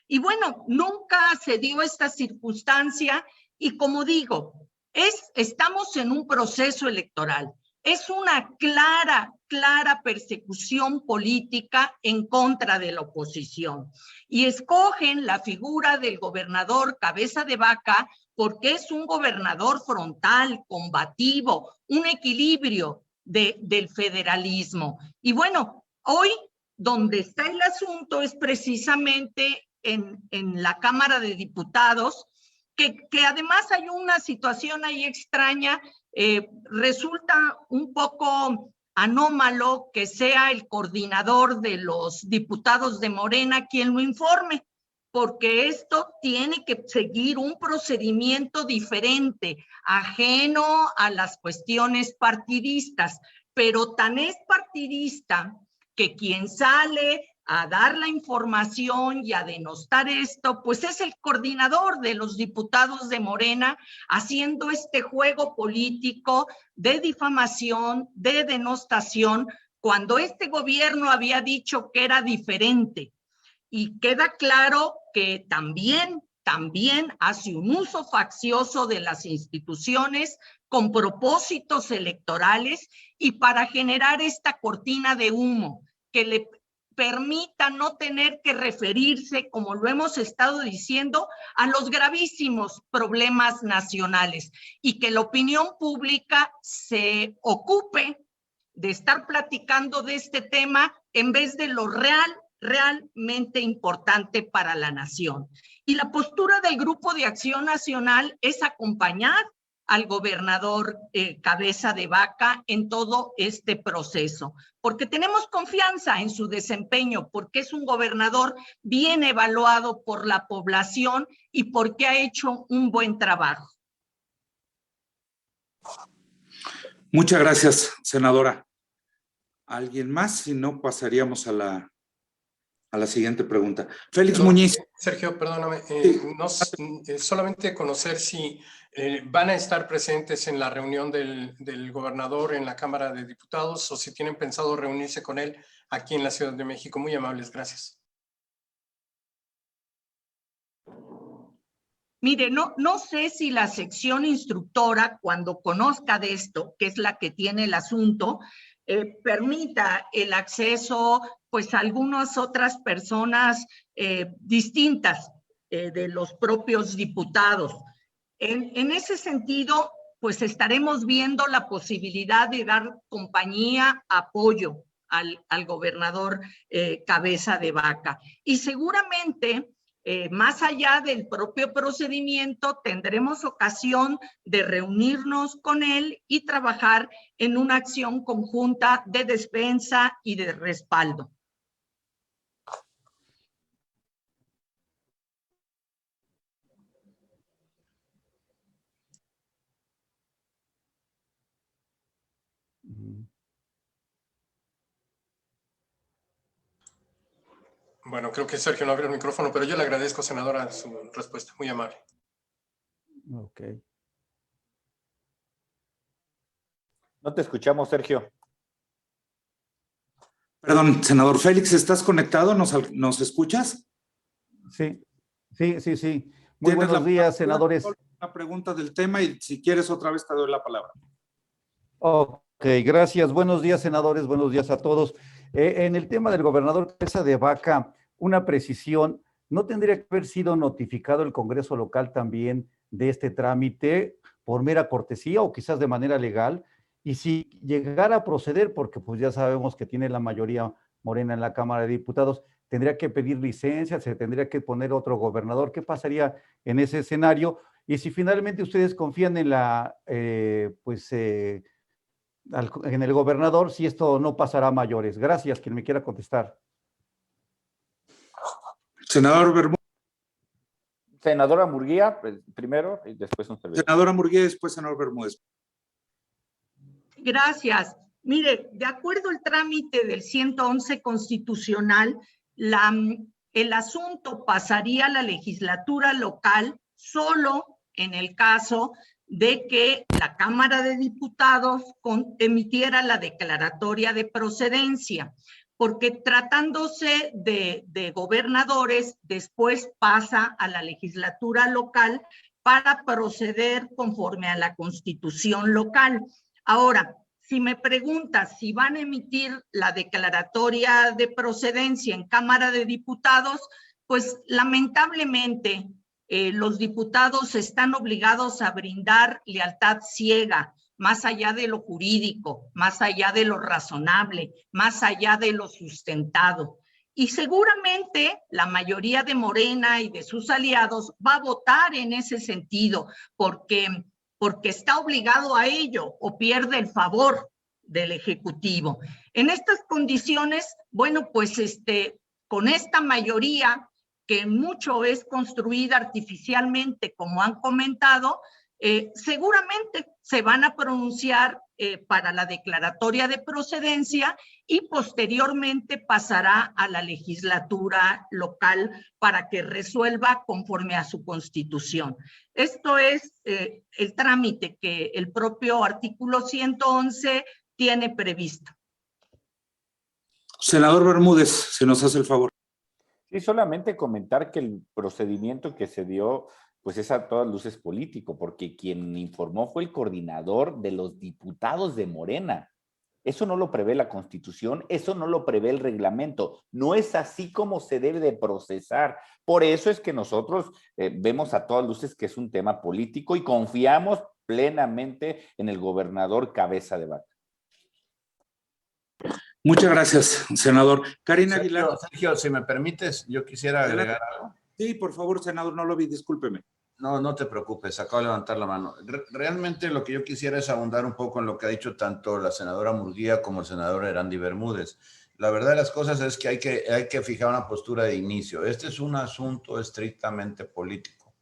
Y bueno, nunca se dio esta circunstancia y como digo, estamos en un proceso electoral. Es una clara persecución política en contra de la oposición. Y escogen la figura del gobernador Cabeza de Vaca porque es un gobernador frontal, combativo, un equilibrio del federalismo. Y bueno, hoy donde está el asunto es precisamente en la Cámara de Diputados, que además hay una situación ahí extraña. Resulta un poco anómalo que sea el coordinador de los diputados de Morena quien lo informe, porque esto tiene que seguir un procedimiento diferente, ajeno a las cuestiones partidistas, pero tan es partidista que quien sale a dar la información y a denostar esto, pues es el coordinador de los diputados de Morena haciendo este juego político de difamación, de denostación, cuando este gobierno había dicho que era diferente. Y queda claro que también hace un uso faccioso de las instituciones con propósitos electorales y para generar esta cortina de humo que le permita no tener que referirse, como lo hemos estado diciendo, a los gravísimos problemas nacionales y que la opinión pública se ocupe de estar platicando de este tema en vez de lo realmente importante para la nación. Y la postura del Grupo de Acción Nacional es acompañar al gobernador Cabeza de Vaca en todo este proceso, porque tenemos confianza en su desempeño, porque es un gobernador bien evaluado por la población y porque ha hecho un buen trabajo. Muchas gracias, senadora. ¿Alguien más? Si no, pasaríamos a la siguiente pregunta. Félix Perdón, Muñiz. Sergio, perdóname, solamente conocer si van a estar presentes en la reunión del gobernador en la Cámara de Diputados o si tienen pensado reunirse con él aquí en la Ciudad de México. Muy amables, gracias. Mire, no sé si la sección instructora, cuando conozca de esto, que es la que tiene el asunto, permita el acceso pues a algunas otras personas distintas de los propios diputados. En ese sentido, pues estaremos viendo la posibilidad de dar compañía, apoyo al gobernador Cabeza de Vaca. Y seguramente, más allá del propio procedimiento, tendremos ocasión de reunirnos con él y trabajar en una acción conjunta de defensa y de respaldo. Bueno, creo que Sergio no abrió el micrófono, pero yo le agradezco, senadora, su respuesta. Muy amable. Ok. No te escuchamos, Sergio. Perdón, senador Félix, ¿estás conectado? ¿Nos escuchas? Sí. Muy Tienes buenos días, senadores. Una pregunta del tema y si quieres otra vez te doy la palabra. Ok, gracias. Buenos días, senadores. Buenos días a todos. En el tema del gobernador Cabeza de Vaca, una precisión, ¿no tendría que haber sido notificado el Congreso local también de este trámite por mera cortesía o quizás de manera legal? Y si llegara a proceder, porque pues ya sabemos que tiene la mayoría Morena en la Cámara de Diputados, tendría que pedir licencia, se tendría que poner otro gobernador. ¿Qué pasaría en ese escenario? Y si finalmente ustedes confían en en el gobernador, si esto no pasará a mayores. Gracias, quien me quiera contestar. Senador Bermúdez. Senadora Murguía, primero, y después un servidor. Senadora Murguía, después senador Bermúdez. Gracias. Mire, de acuerdo al trámite del 111 constitucional, el asunto pasaría a la legislatura local solo en el caso de que la Cámara de Diputados emitiera la declaratoria de procedencia, porque tratándose de gobernadores, después pasa a la legislatura local para proceder conforme a la Constitución local. Ahora, si me preguntas si van a emitir la declaratoria de procedencia en Cámara de Diputados, pues lamentablemente los diputados están obligados a brindar lealtad ciega, más allá de lo jurídico, más allá de lo razonable, más allá de lo sustentado. Y seguramente la mayoría de Morena y de sus aliados va a votar en ese sentido, porque está obligado a ello o pierde el favor del Ejecutivo. En estas condiciones, bueno, pues con esta mayoría que mucho es construida artificialmente, como han comentado, seguramente se van a pronunciar para la declaratoria de procedencia y posteriormente pasará a la legislatura local para que resuelva conforme a su constitución. Esto es el trámite que el propio artículo 111 tiene previsto. Senador Bermúdez, se nos hace el favor. Sí, solamente comentar que el procedimiento que se dio, pues es a todas luces político, porque quien informó fue el coordinador de los diputados de Morena. Eso no lo prevé la Constitución, eso no lo prevé el reglamento. No es así como se debe de procesar. Por eso es que nosotros vemos a todas luces que es un tema político y confiamos plenamente en el gobernador Cabeza de Vaca. Muchas gracias, senador. Karina Aguilar. Sergio, si me permites, yo quisiera agregar algo. Sí, por favor, senador, no lo vi, discúlpeme. No te preocupes, acabo de levantar la mano. Realmente lo que yo quisiera es abundar un poco en lo que ha dicho tanto la senadora Murguía como el senador Erandy Bermúdez. La verdad de las cosas es que hay que fijar una postura de inicio. Este es un asunto estrictamente político.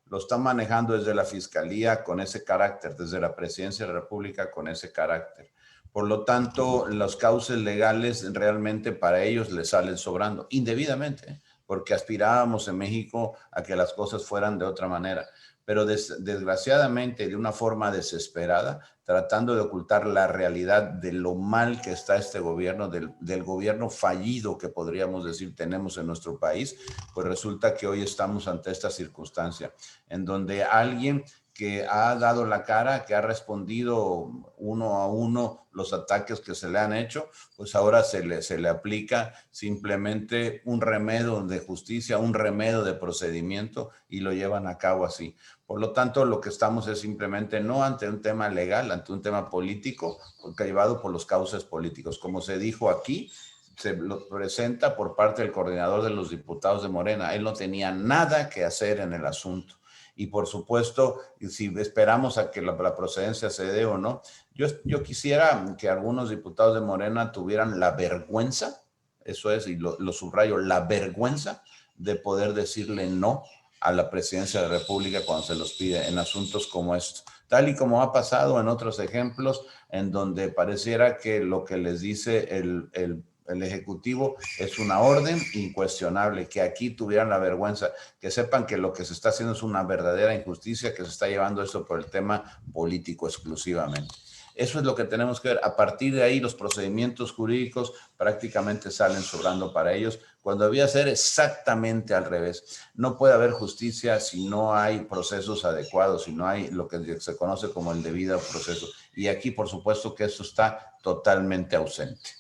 lo está manejando desde la Fiscalía con ese carácter, desde la Presidencia de la República con ese carácter. Por lo tanto, los cauces legales realmente para ellos les salen sobrando, indebidamente, porque aspirábamos en México a que las cosas fueran de otra manera. Pero desgraciadamente, de una forma desesperada, tratando de ocultar la realidad de lo mal que está este gobierno, del gobierno fallido que podríamos decir tenemos en nuestro país, pues resulta que hoy estamos ante esta circunstancia, en donde alguien que ha dado la cara, que ha respondido uno a uno los ataques que se le han hecho, pues ahora se le aplica simplemente un remedio de justicia, un remedio de procedimiento y lo llevan a cabo así. Por lo tanto, lo que estamos es simplemente no ante un tema legal, ante un tema político, llevado por los cauces políticos. Como se dijo aquí, se lo presenta por parte del coordinador de los diputados de Morena. Él no tenía nada que hacer en el asunto. Y por supuesto, si esperamos a que la procedencia se dé o no, yo quisiera que algunos diputados de Morena tuvieran la vergüenza, eso es, y lo subrayo, la vergüenza de poder decirle no a la presidencia de la República cuando se los pide en asuntos como estos. Tal y como ha pasado en otros ejemplos, en donde pareciera que lo que les dice el Ejecutivo es una orden incuestionable, que aquí tuvieran la vergüenza, que sepan que lo que se está haciendo es una verdadera injusticia, que se está llevando esto por el tema político exclusivamente. Eso es lo que tenemos que ver. A partir de ahí, los procedimientos jurídicos prácticamente salen sobrando para ellos, cuando debía ser exactamente al revés. No puede haber justicia si no hay procesos adecuados, si no hay lo que se conoce como el debido proceso. Y aquí, por supuesto, que eso está totalmente ausente.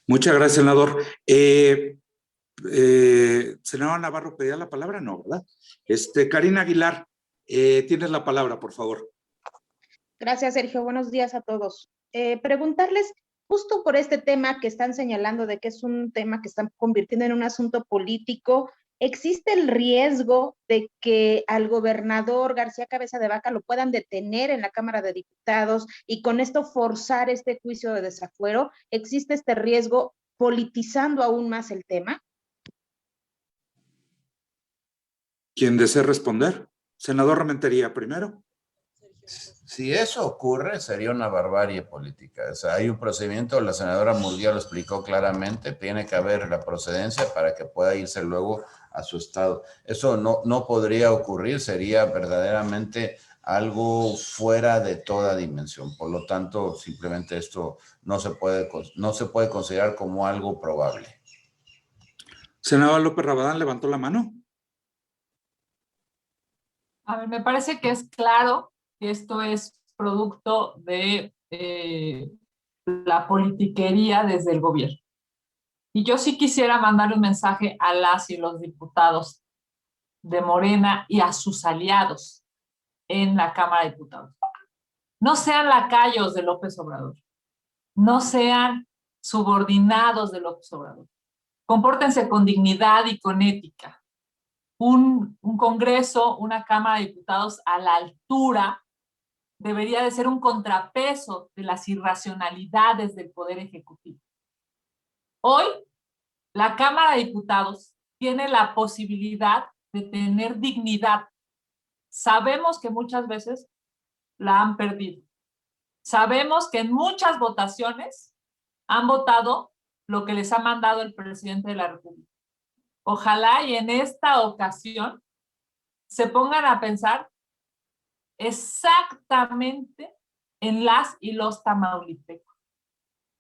Muchas gracias, senador. Senador Navarro, ¿pedía la palabra? No, ¿verdad? Karina Aguilar, tienes la palabra, por favor. Gracias, Sergio. Buenos días a todos. Preguntarles, justo por este tema que están señalando de que es un tema que están convirtiendo en un asunto político, ¿existe el riesgo de que al gobernador García Cabeza de Vaca lo puedan detener en la Cámara de Diputados y con esto forzar este juicio de desafuero? ¿Existe este riesgo politizando aún más el tema? ¿Quién desea responder? Senador Rementería, primero. Si eso ocurre, sería una barbarie política. O sea, hay un procedimiento, la senadora Murguía lo explicó claramente, tiene que haber la procedencia para que pueda irse luego a su estado. Eso no podría ocurrir, sería verdaderamente algo fuera de toda dimensión. Por lo tanto, simplemente esto no se puede considerar como algo probable. Senador López Rabadán levantó la mano. A ver, me parece que es claro que esto es producto de la politiquería desde el gobierno. Y yo sí quisiera mandar un mensaje a las y los diputados de Morena y a sus aliados en la Cámara de Diputados. No sean lacayos de López Obrador. No sean subordinados de López Obrador. Compórtense con dignidad y con ética. Un Congreso, una Cámara de Diputados a la altura debería de ser un contrapeso de las irracionalidades del Poder Ejecutivo. Hoy, la Cámara de Diputados tiene la posibilidad de tener dignidad. Sabemos que muchas veces la han perdido. Sabemos que en muchas votaciones han votado lo que les ha mandado el presidente de la República. Ojalá y en esta ocasión se pongan a pensar exactamente en las y los tamaulipecos.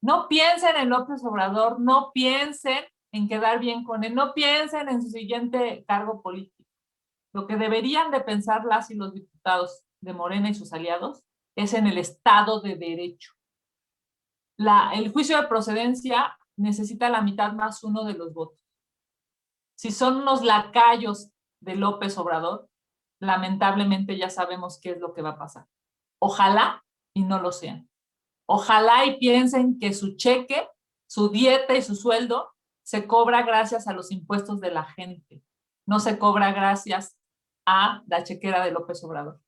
No piensen en López Obrador, no piensen en quedar bien con él, no piensen en su siguiente cargo político. Lo que deberían de pensar las y los diputados de Morena y sus aliados es en el Estado de Derecho. El juicio de procedencia necesita la mitad más uno de los votos. Si son unos lacayos de López Obrador, lamentablemente ya sabemos qué es lo que va a pasar. Ojalá y no lo sean. Ojalá y piensen que su cheque, su dieta y su sueldo se cobra gracias a los impuestos de la gente. No se cobra gracias a la chequera de López Obrador.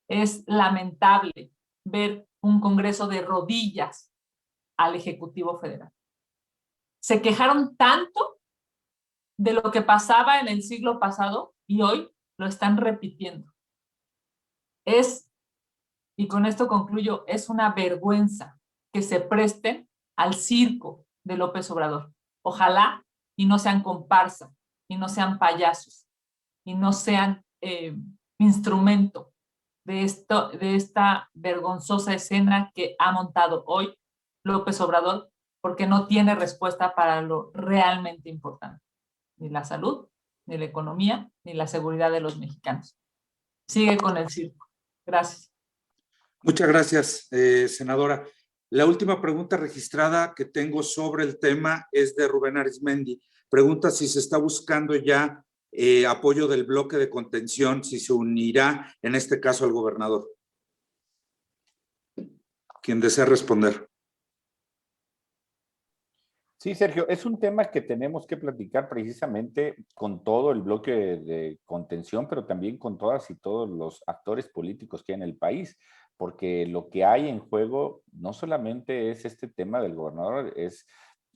Es lamentable ver un Congreso de rodillas al Ejecutivo Federal. Se quejaron tanto de lo que pasaba en el siglo pasado y hoy lo están repitiendo. Y con esto concluyo, es una vergüenza que se presten al circo de López Obrador. Ojalá y no sean comparsa, y no sean payasos, y no sean instrumento de esta vergonzosa escena que ha montado hoy López Obrador, porque no tiene respuesta para lo realmente importante, ni la salud, ni la economía, ni la seguridad de los mexicanos. Sigue con el circo. Gracias. Muchas gracias, senadora. La última pregunta registrada que tengo sobre el tema es de Rubén Arizmendi. Pregunta si se está buscando ya apoyo del bloque de contención, si se unirá en este caso al gobernador. Quien desea responder. Sí, Sergio, es un tema que tenemos que platicar precisamente con todo el bloque de contención, pero también con todas y todos los actores políticos que hay en el país, porque lo que hay en juego no solamente es este tema del gobernador, es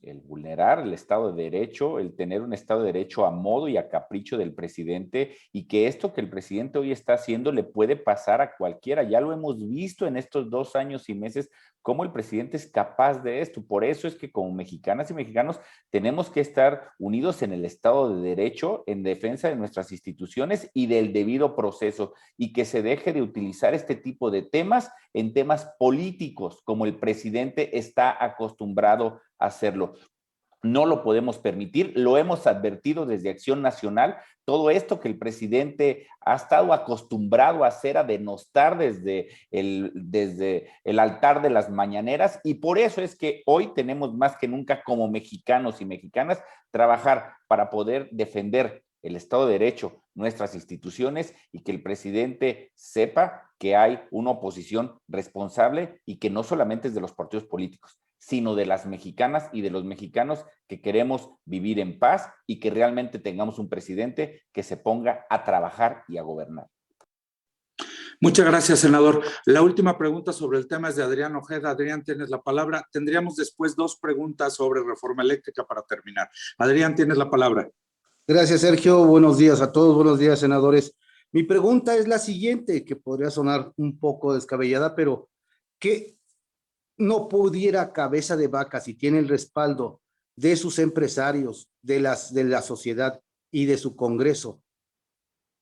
el vulnerar el Estado de Derecho, el tener un Estado de Derecho a modo y a capricho del presidente, y que esto que el presidente hoy está haciendo le puede pasar a cualquiera. Ya lo hemos visto en estos 2 años y meses, cómo el presidente es capaz de esto. Por eso es que como mexicanas y mexicanos tenemos que estar unidos en el Estado de Derecho, en defensa de nuestras instituciones y del debido proceso, y que se deje de utilizar este tipo de temas en temas políticos, como el presidente está acostumbrado a hacerlo. No lo podemos permitir, lo hemos advertido desde Acción Nacional, todo esto que el presidente ha estado acostumbrado a hacer, a denostar desde el altar de las mañaneras, y por eso es que hoy tenemos más que nunca como mexicanos y mexicanas trabajar para poder defender el Estado de Derecho, nuestras instituciones, y que el presidente sepa que hay una oposición responsable y que no solamente es de los partidos políticos, sino de las mexicanas y de los mexicanos que queremos vivir en paz y que realmente tengamos un presidente que se ponga a trabajar y a gobernar. Muchas gracias, senador. La última pregunta sobre el tema es de Adrián Ojeda. Adrián, tienes la palabra. Tendríamos después 2 preguntas sobre reforma eléctrica para terminar. Adrián, tienes la palabra. Gracias, Sergio. Buenos días a todos. Buenos días, senadores. Mi pregunta es la siguiente, que podría sonar un poco descabellada, pero ¿qué no pudiera Cabeza de Vaca, si tiene el respaldo de sus empresarios, de la sociedad y de su Congreso,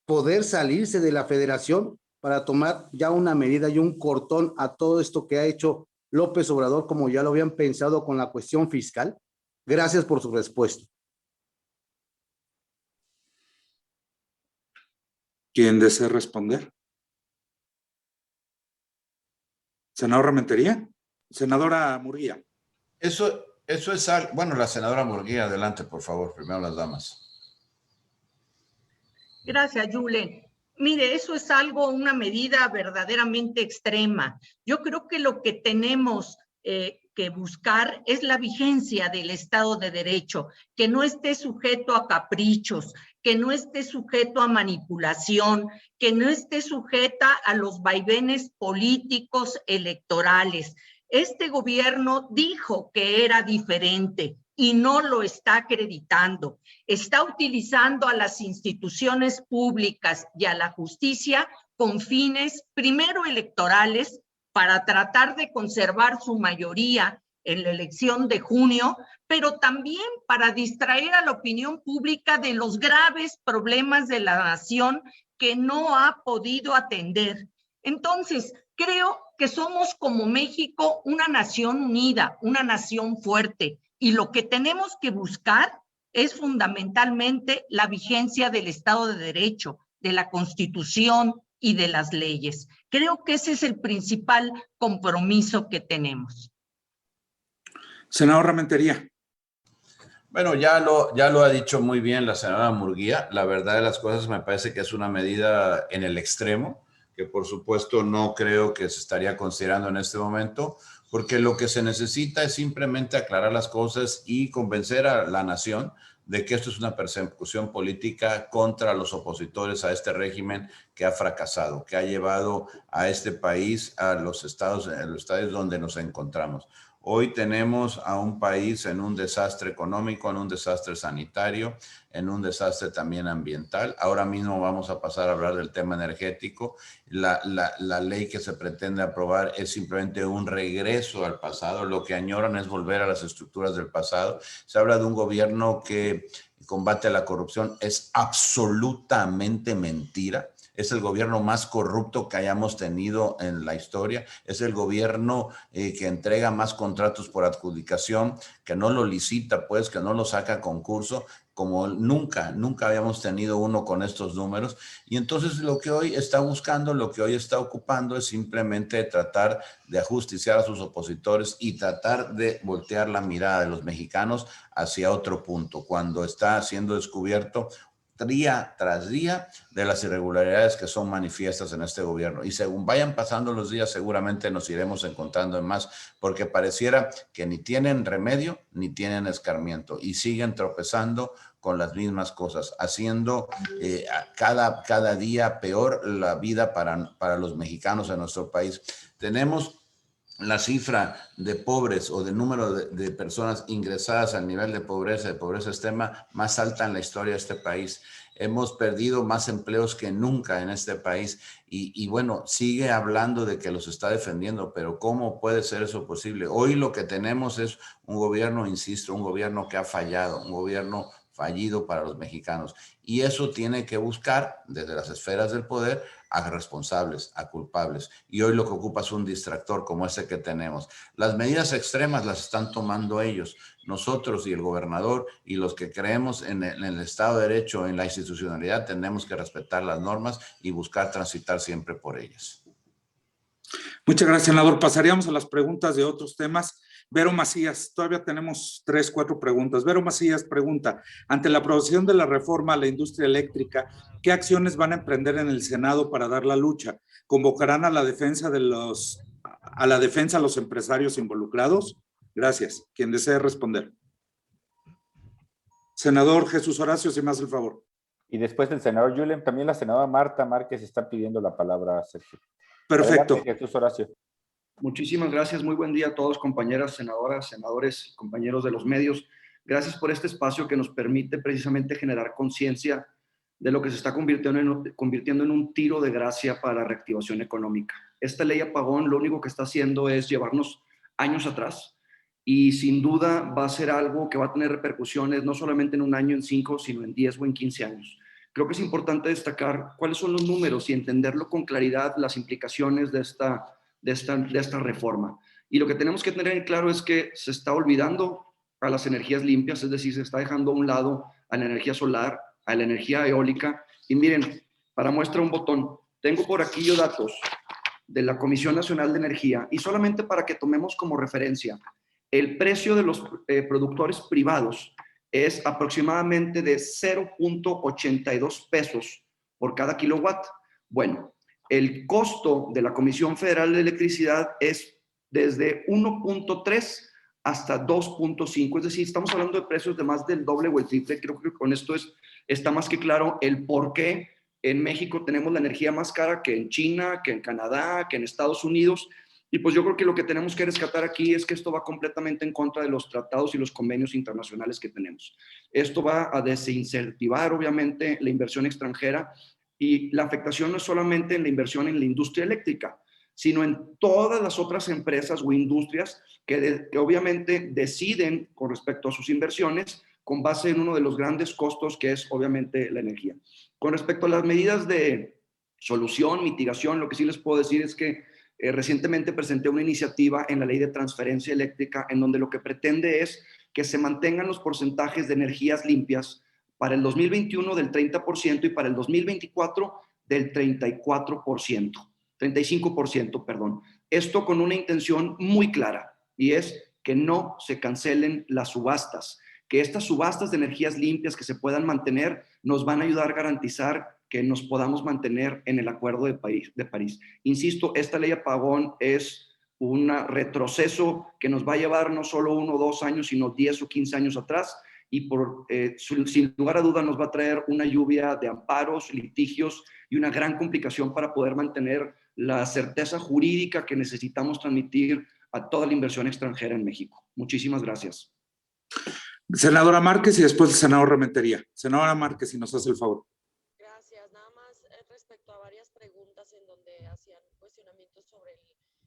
poder salirse de la federación para tomar ya una medida y un cortón a todo esto que ha hecho López Obrador, como ya lo habían pensado con la cuestión fiscal? Gracias por su respuesta. ¿Quién desea responder? ¿Senador Rementería? Senadora Murguía. Eso es algo. Bueno, la senadora Murguía, adelante, por favor. Primero las damas. Gracias, Yule. Mire, eso es algo, una medida verdaderamente extrema. Yo creo que lo que tenemos que buscar es la vigencia del Estado de Derecho, que no esté sujeto a caprichos, que no esté sujeto a manipulación, que no esté sujeta a los vaivenes políticos electorales. Este gobierno dijo que era diferente y no lo está acreditando. Está utilizando a las instituciones públicas y a la justicia con fines primero electorales para tratar de conservar su mayoría en la elección de junio, pero también para distraer a la opinión pública de los graves problemas de la nación que no ha podido atender. Entonces, creo que somos como México una nación unida, una nación fuerte, y lo que tenemos que buscar es fundamentalmente la vigencia del Estado de Derecho, de la Constitución y de las leyes. Creo que ese es el principal compromiso que tenemos. Senador Rementería. Bueno, ya lo ha dicho muy bien la senadora Murguía. La verdad de las cosas me parece que es una medida en el extremo, que por supuesto no creo que se estaría considerando en este momento, porque lo que se necesita es simplemente aclarar las cosas y convencer a la nación de que esto es una persecución política contra los opositores a este régimen que ha fracasado, que ha llevado a este país a los estados donde nos encontramos. Hoy tenemos a un país en un desastre económico, en un desastre sanitario, en un desastre también ambiental. Ahora mismo vamos a pasar a hablar del tema energético. La ley que se pretende aprobar es simplemente un regreso al pasado. Lo que añoran es volver a las estructuras del pasado. Se habla de un gobierno que combate a la corrupción. Es absolutamente mentira. Es el gobierno más corrupto que hayamos tenido en la historia. Es el gobierno que entrega más contratos por adjudicación, que no lo licita, pues, que no lo saca a concurso, como nunca habíamos tenido uno con estos números. Y entonces lo que hoy está buscando, lo que hoy está ocupando es simplemente tratar de ajusticiar a sus opositores y tratar de voltear la mirada de los mexicanos hacia otro punto, cuando está siendo descubierto día tras día de las irregularidades que son manifiestas en este gobierno. Y según vayan pasando los días, seguramente nos iremos encontrando en más, porque pareciera que ni tienen remedio ni tienen escarmiento y siguen tropezando con las mismas cosas, haciendo cada día peor la vida para los mexicanos en nuestro país. Tenemos la cifra de pobres o de número de personas ingresadas al nivel de pobreza extrema más alta en la historia de este país. Hemos perdido más empleos que nunca en este país y bueno, sigue hablando de que los está defendiendo, pero ¿cómo puede ser eso posible? Hoy lo que tenemos es un gobierno, insisto, un gobierno que ha fallado, un gobierno fallido para los mexicanos. Y eso tiene que buscar desde las esferas del poder a responsables, a culpables. Y hoy lo que ocupa es un distractor como ese que tenemos. Las medidas extremas las están tomando ellos. Nosotros y el gobernador y los que creemos en el Estado de Derecho, en la institucionalidad, tenemos que respetar las normas y buscar transitar siempre por ellas. Muchas gracias, senador. Pasaríamos a las preguntas de otros temas. Vero Macías, todavía tenemos 3, 4 preguntas. Vero Macías pregunta, ante la aprobación de la reforma a la industria eléctrica, ¿qué acciones van a emprender en el Senado para dar la lucha? ¿Convocarán a la defensa a los empresarios involucrados? Gracias. Quien desee responder. Senador Jesús Horacio, si me hace el favor. Y después del senador Yulem, también la senadora Marta Márquez está pidiendo la palabra, Sergio. Perfecto. Adelante, Jesús Horacio. Muchísimas gracias. Muy buen día a todos, compañeras, senadoras, senadores, compañeros de los medios. Gracias por este espacio que nos permite precisamente generar conciencia de lo que se está convirtiendo en un tiro de gracia para la reactivación económica. Esta ley apagón lo único que está haciendo es llevarnos años atrás y sin duda va a ser algo que va a tener repercusiones no solamente en un año, en 5, sino en 10 o en 15 años. Creo que es importante destacar cuáles son los números y entenderlo con claridad, las implicaciones de esta reforma. Y lo que tenemos que tener en claro es que se está olvidando a las energías limpias, es decir, se está dejando a un lado a la energía solar, a la energía eólica. Y miren, para muestra un botón, tengo por aquí yo datos de la Comisión Nacional de Energía y solamente para que tomemos como referencia, el precio de los productores privados es aproximadamente de 0.82 pesos por cada kilowatt. Bueno, el costo de la Comisión Federal de Electricidad es desde 1.3 hasta 2.5, es decir, estamos hablando de precios de más del doble o el triple. Creo que con esto está más que claro el por qué en México tenemos la energía más cara que en China, que en Canadá, que en Estados Unidos. Y pues yo creo que lo que tenemos que rescatar aquí es que esto va completamente en contra de los tratados y los convenios internacionales que tenemos. Esto va a desincentivar, obviamente, la inversión extranjera y la afectación no es solamente en la inversión en la industria eléctrica, sino en todas las otras empresas o industrias que obviamente deciden con respecto a sus inversiones con base en uno de los grandes costos que es obviamente la energía. Con respecto a las medidas de solución, mitigación, lo que sí les puedo decir es que recientemente presenté una iniciativa en la Ley de Transferencia Eléctrica en donde lo que pretende es que se mantengan los porcentajes de energías limpias para el 2021 del 30% y para el 2024 del 35%, perdón. Esto con una intención muy clara y es que no se cancelen las subastas, que estas subastas de energías limpias que se puedan mantener nos van a ayudar a garantizar que nos podamos mantener en el Acuerdo de París. Insisto, esta ley apagón es un retroceso que nos va a llevar no solo 1 o 2 años, sino 10 o 15 años atrás y sin lugar a duda nos va a traer una lluvia de amparos, litigios y una gran complicación para poder mantener la certeza jurídica que necesitamos transmitir a toda la inversión extranjera en México. Muchísimas gracias. Senadora Márquez y después el senador Rementería. Senadora Márquez, si nos hace el favor. Gracias. Nada más respecto a varias preguntas en donde hacían cuestionamientos sobre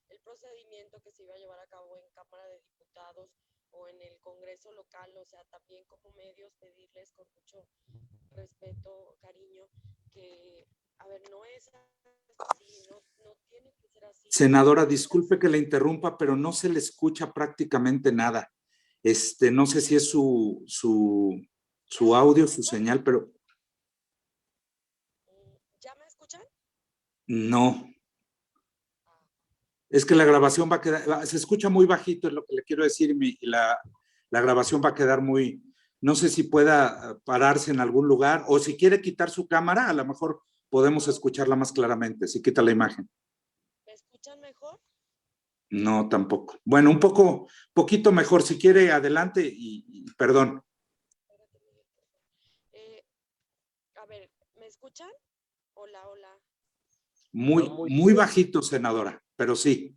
el procedimiento que se iba a llevar a cabo en Cámara de Diputados o en el Congreso local, o sea, también como medios pedirles con mucho respeto, cariño, que, a ver, no es así, no tiene que ser así. Senadora, disculpe que le interrumpa, pero no se le escucha prácticamente nada. No sé si es su audio, su señal, pero ¿Ya me escuchan? no. Es que la grabación va a quedar, se escucha muy bajito, es lo que le quiero decir, y la grabación va a quedar muy, no sé si pueda pararse en algún lugar, o si quiere quitar su cámara, a lo mejor podemos escucharla más claramente, si quita la imagen. ¿Me escuchan mejor? No, tampoco. Bueno, poquito mejor, si quiere, adelante y perdón. A ver, ¿me escuchan? Hola, hola. Muy bajito, senadora, pero sí.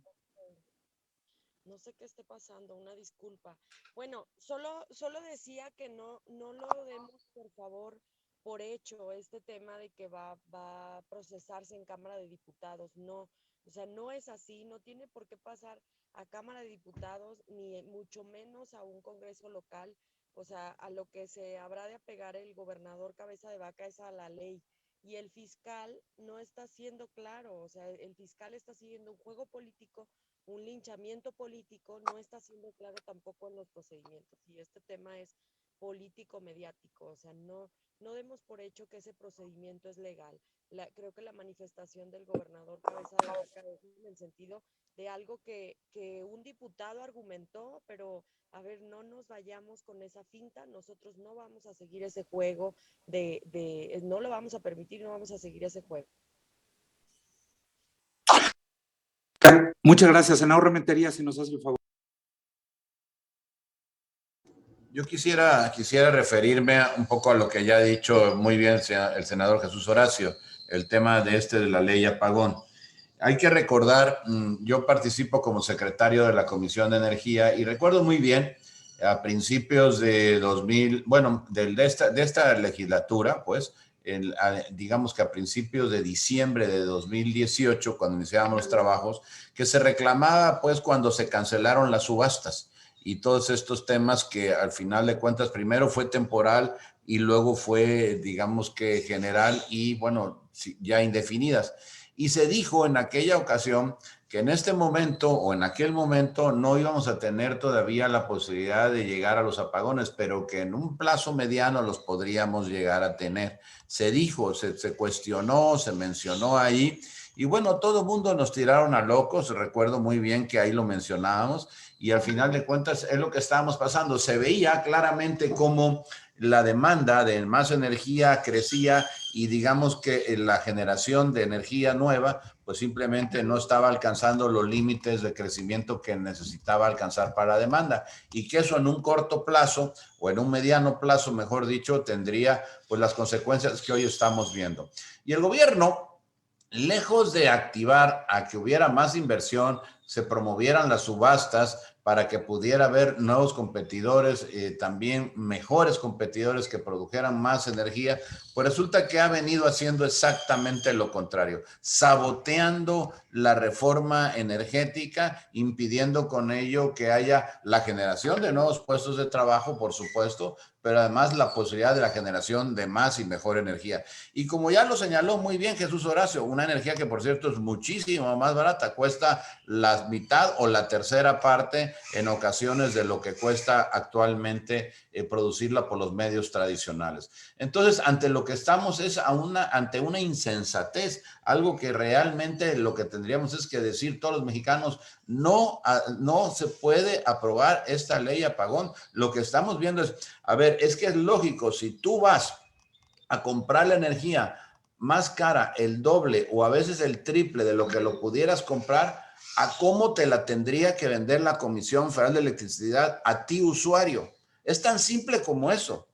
No sé qué esté pasando, una disculpa. Bueno, solo decía que no lo demos, por favor, por hecho este tema de que va a procesarse en Cámara de Diputados. No, o sea, no es así, no tiene por qué pasar a Cámara de Diputados, ni mucho menos a un Congreso local. O sea, a lo que se habrá de apegar el gobernador Cabeza de Vaca es a la ley. Y el fiscal no está siendo claro, o sea, el fiscal está siguiendo un juego político, un linchamiento político, no está siendo claro tampoco en los procedimientos. Y este tema es político-mediático, o sea, no demos por hecho que ese procedimiento es legal. Creo que la manifestación del gobernador Cabeza de Vaca es en el sentido de algo que un diputado argumentó, pero a ver, no nos vayamos con esa finta, nosotros no vamos a seguir ese juego no lo vamos a permitir, no vamos a seguir ese juego. Muchas gracias, senador Rementería, si nos hace el favor. Yo quisiera referirme un poco a lo que ya ha dicho muy bien el senador Jesús Horacio, el tema de la ley apagón. Hay que recordar, yo participo como secretario de la Comisión de Energía y recuerdo muy bien a principios de 2000, bueno, de esta legislatura, pues, digamos que a principios de diciembre de 2018, cuando iniciábamos los trabajos, que se reclamaba, pues, cuando se cancelaron las subastas y todos estos temas que al final de cuentas primero fue temporal y luego fue, digamos que general y, bueno, ya indefinidas. Y se dijo en aquella ocasión que en este momento o en aquel momento no íbamos a tener todavía la posibilidad de llegar a los apagones, pero que en un plazo mediano los podríamos llegar a tener. Se dijo, se cuestionó, se mencionó ahí y bueno, todo el mundo nos tiraron a locos. Recuerdo muy bien que ahí lo mencionábamos y al final de cuentas es lo que estábamos pasando. Se veía claramente cómo la demanda de más energía crecía y digamos que la generación de energía nueva pues simplemente no estaba alcanzando los límites de crecimiento que necesitaba alcanzar para la demanda y que eso en un corto plazo o en un mediano plazo, mejor dicho, tendría pues las consecuencias que hoy estamos viendo. Y el gobierno, lejos de activar a que hubiera más inversión, se promovieran las subastas para que pudiera haber nuevos competidores, también mejores competidores que produjeran más energía, pues resulta que ha venido haciendo exactamente lo contrario, saboteando la reforma energética, impidiendo con ello que haya la generación de nuevos puestos de trabajo, por supuesto, pero además la posibilidad de la generación de más y mejor energía. Y como ya lo señaló muy bien Jesús Horacio, una energía que por cierto es muchísimo más barata, cuesta la mitad o la tercera parte en ocasiones de lo que cuesta actualmente producirla por los medios tradicionales. Entonces, ante lo que estamos es ante una insensatez, algo que realmente lo que tendríamos es que decir todos los mexicanos, no se puede aprobar esta ley apagón. Lo que estamos viendo es, a ver, es que es lógico, si tú vas a comprar la energía más cara, el doble o a veces el triple de lo que lo pudieras comprar, ¿a cómo te la tendría que vender la Comisión Federal de Electricidad a ti, usuario? Es tan simple como eso.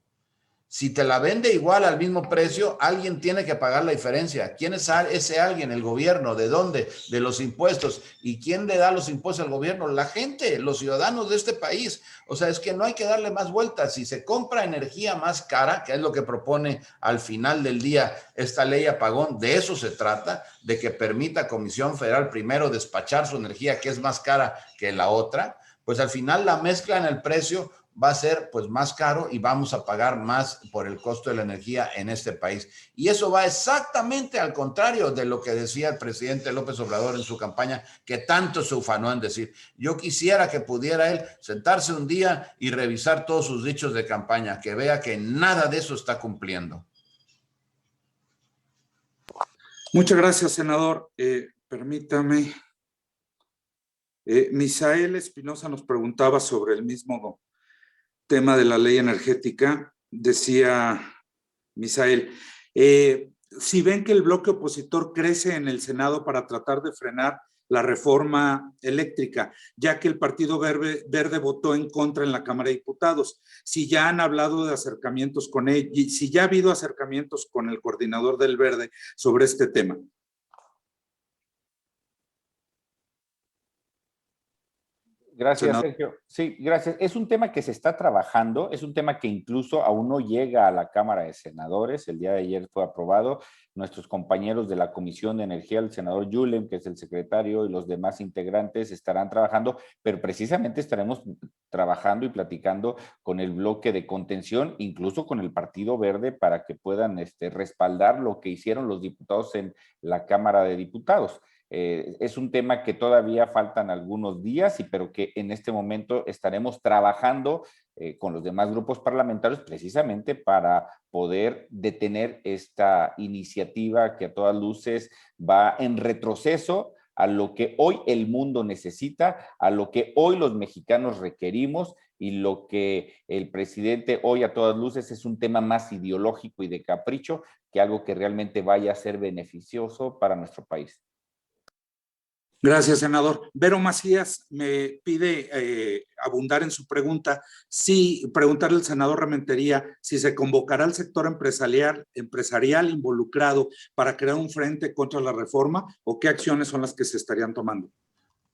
Si te la vende igual al mismo precio, alguien tiene que pagar la diferencia. ¿Quién es ese alguien? El gobierno. ¿De dónde? De los impuestos. ¿Y quién le da los impuestos al gobierno? La gente, los ciudadanos de este país. O sea, es que no hay que darle más vueltas. Si se compra energía más cara, que es lo que propone al final del día esta ley apagón, de eso se trata, de que permita a Comisión Federal primero despachar su energía, que es más cara que la otra, pues al final la mezcla en el precio va a ser pues más caro y vamos a pagar más por el costo de la energía en este país. Y eso va exactamente al contrario de lo que decía el presidente López Obrador en su campaña, que tanto se ufanó en decir. Yo quisiera que pudiera él sentarse un día y revisar todos sus dichos de campaña, que vea que nada de eso está cumpliendo. Muchas gracias, senador. Permítame. Misael Espinosa nos preguntaba sobre el mismo tema de la ley energética. Decía Misael, si ven que el bloque opositor crece en el Senado para tratar de frenar la reforma eléctrica, ya que el Partido Verde votó en contra en la Cámara de Diputados, si ya han hablado de acercamientos con él, si ya ha habido acercamientos con el coordinador del Verde sobre este tema. Gracias, Sergio. Sí, gracias. Es un tema que se está trabajando, es un tema que incluso aún no llega a la Cámara de Senadores. El día de ayer fue aprobado. Nuestros compañeros de la Comisión de Energía, el senador Yulem, que es el secretario, y los demás integrantes estarán trabajando, pero precisamente estaremos trabajando y platicando con el bloque de contención, incluso con el Partido Verde, para que puedan respaldar lo que hicieron los diputados en la Cámara de Diputados. Es un tema que todavía faltan algunos días, pero que en este momento estaremos trabajando con los demás grupos parlamentarios precisamente para poder detener esta iniciativa que a todas luces va en retroceso a lo que hoy el mundo necesita, a lo que hoy los mexicanos requerimos, y lo que el presidente hoy a todas luces es un tema más ideológico y de capricho que algo que realmente vaya a ser beneficioso para nuestro país. Gracias, senador. Vero Macías me pide abundar en su pregunta, preguntarle al senador Rementería si se convocará al sector empresarial involucrado para crear un frente contra la reforma, o qué acciones son las que se estarían tomando.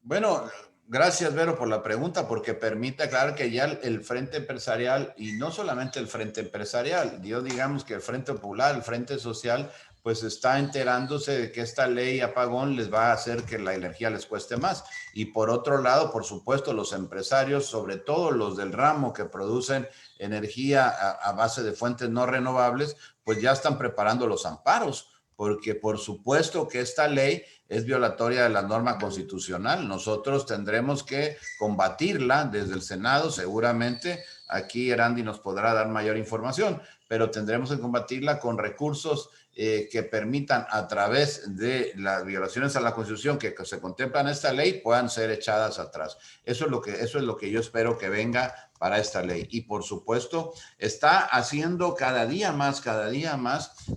Bueno, gracias, Vero, por la pregunta, porque permite aclarar que ya el frente empresarial, y no solamente el frente empresarial, digamos que el Frente Popular, el Frente Social, pues está enterándose de que esta ley apagón les va a hacer que la energía les cueste más. Y por otro lado, por supuesto, los empresarios, sobre todo los del ramo que producen energía a base de fuentes no renovables, pues ya están preparando los amparos, porque por supuesto que esta ley es violatoria de la norma constitucional. Nosotros tendremos que combatirla desde el Senado, seguramente. Aquí Erandi nos podrá dar mayor información, pero tendremos que combatirla con recursos que permitan, a través de las violaciones a la Constitución que se contemplan en esta ley, puedan ser echadas atrás. Eso es lo que yo espero que venga para esta ley. Y por supuesto, está haciendo cada día más,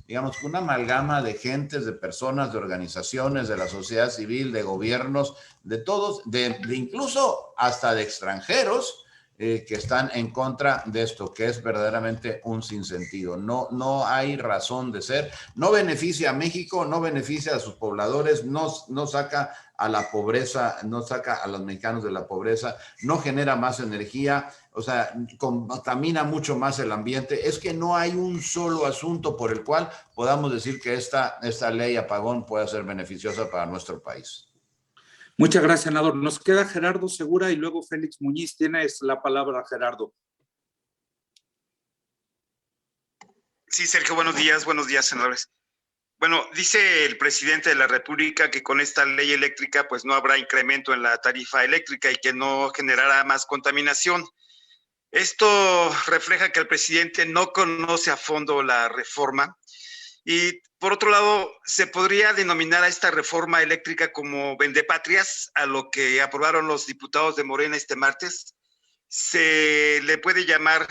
digamos, una amalgama de gentes, de personas, de organizaciones, de la sociedad civil, de gobiernos, de todos, de incluso hasta de extranjeros, que están en contra de esto, que es verdaderamente un sinsentido. No hay razón de ser. No beneficia a México, no beneficia a sus pobladores, no saca a la pobreza, no saca a los mexicanos de la pobreza, no genera más energía, o sea, contamina mucho más el ambiente. Es que no hay un solo asunto por el cual podamos decir que esta ley apagón pueda ser beneficiosa para nuestro país. Muchas gracias, senador. Nos queda Gerardo Segura y luego Félix Muñiz. Tienes la palabra, Gerardo. Sí, Sergio, buenos días, senadores. Bueno, dice el presidente de la República que con esta ley eléctrica pues no habrá incremento en la tarifa eléctrica y que no generará más contaminación. Esto refleja que el presidente no conoce a fondo la reforma. Y por otro lado, se podría denominar a esta reforma eléctrica como vendepatrias, a lo que aprobaron los diputados de Morena este martes. Se le puede llamar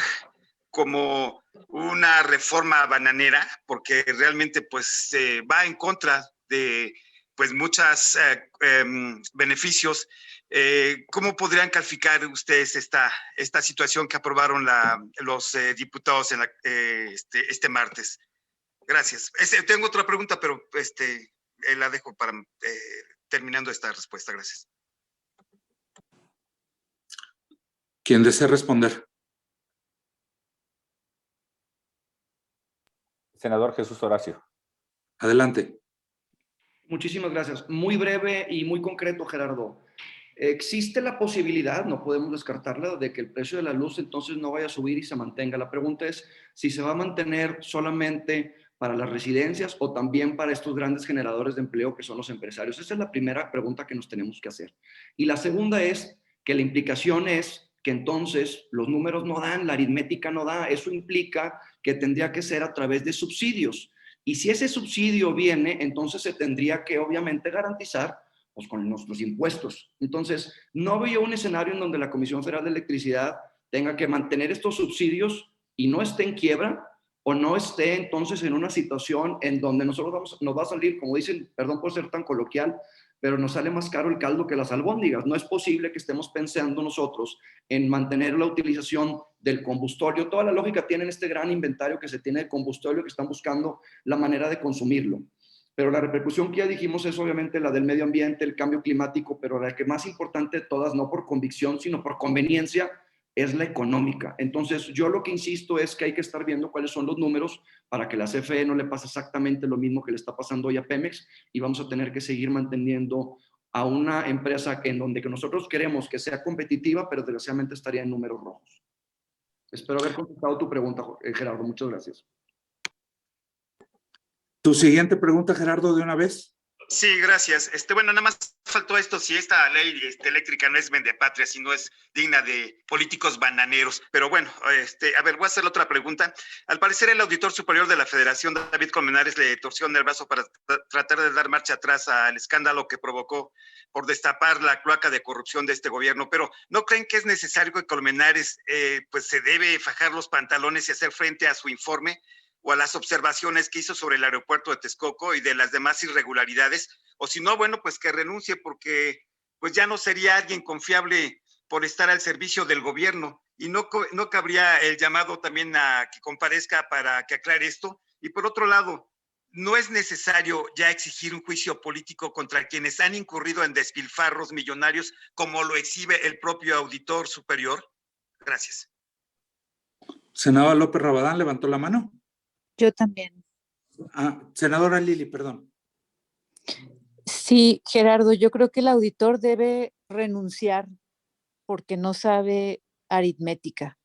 como una reforma bananera, porque realmente pues se va en contra de pues muchos beneficios. ¿Cómo podrían calificar ustedes esta situación que aprobaron los diputados este martes? Gracias. Tengo otra pregunta, pero la dejo para terminando esta respuesta. Gracias. ¿Quién desea responder? Senador Jesús Horacio. Adelante. Muchísimas gracias. Muy breve y muy concreto, Gerardo. Existe la posibilidad, no podemos descartarla, de que el precio de la luz entonces no vaya a subir y se mantenga. La pregunta es si se va a mantener solamente para las residencias o también para estos grandes generadores de empleo que son los empresarios. Esa es la primera pregunta que nos tenemos que hacer. Y la segunda es que la implicación es que entonces los números no dan, la aritmética no da. Eso implica que tendría que ser a través de subsidios. Y si ese subsidio viene, entonces se tendría que obviamente garantizar pues, con nuestros impuestos. Entonces, no veo un escenario en donde la Comisión Federal de Electricidad tenga que mantener estos subsidios y no esté en quiebra o no esté entonces en una situación en donde nosotros nos va a salir, como dicen, perdón por ser tan coloquial, pero nos sale más caro el caldo que las albóndigas. No es posible que estemos pensando nosotros en mantener la utilización del combustorio. Toda la lógica tiene en este gran inventario que se tiene de combustorio, que están buscando la manera de consumirlo. Pero la repercusión que ya dijimos es obviamente la del medio ambiente, el cambio climático, pero la que más importante de todas, no por convicción, sino por conveniencia, es la económica. Entonces, yo lo que insisto es que hay que estar viendo cuáles son los números para que la CFE no le pase exactamente lo mismo que le está pasando hoy a Pemex y vamos a tener que seguir manteniendo a una empresa en donde que nosotros queremos que sea competitiva, pero desgraciadamente estaría en números rojos. Espero haber contestado tu pregunta, Gerardo. Muchas gracias. Tu siguiente pregunta, Gerardo, de una vez. Sí, gracias. Bueno, nada más faltó esto, si esta ley eléctrica no es vendepatria, si no es digna de políticos bananeros. Pero bueno, a ver, voy a hacer otra pregunta. Al parecer, el auditor superior de la Federación, David Colmenares, le torció el brazo para tratar de dar marcha atrás al escándalo que provocó por destapar la cloaca de corrupción de este gobierno. Pero ¿no creen que es necesario que Colmenares pues se debe fajar los pantalones y hacer frente a su informe o a las observaciones que hizo sobre el aeropuerto de Texcoco y de las demás irregularidades? O si no, bueno, pues que renuncie, porque pues ya no sería alguien confiable por estar al servicio del gobierno. Y no cabría el llamado también a que comparezca para que aclare esto. Y por otro lado, ¿no es necesario ya exigir un juicio político contra quienes han incurrido en despilfarros millonarios, como lo exhibe el propio auditor superior? Gracias. Senador López Rabadán levantó la mano. Yo también. Senadora Lili, perdón. Sí, Gerardo, yo creo que el auditor debe renunciar porque no sabe aritmética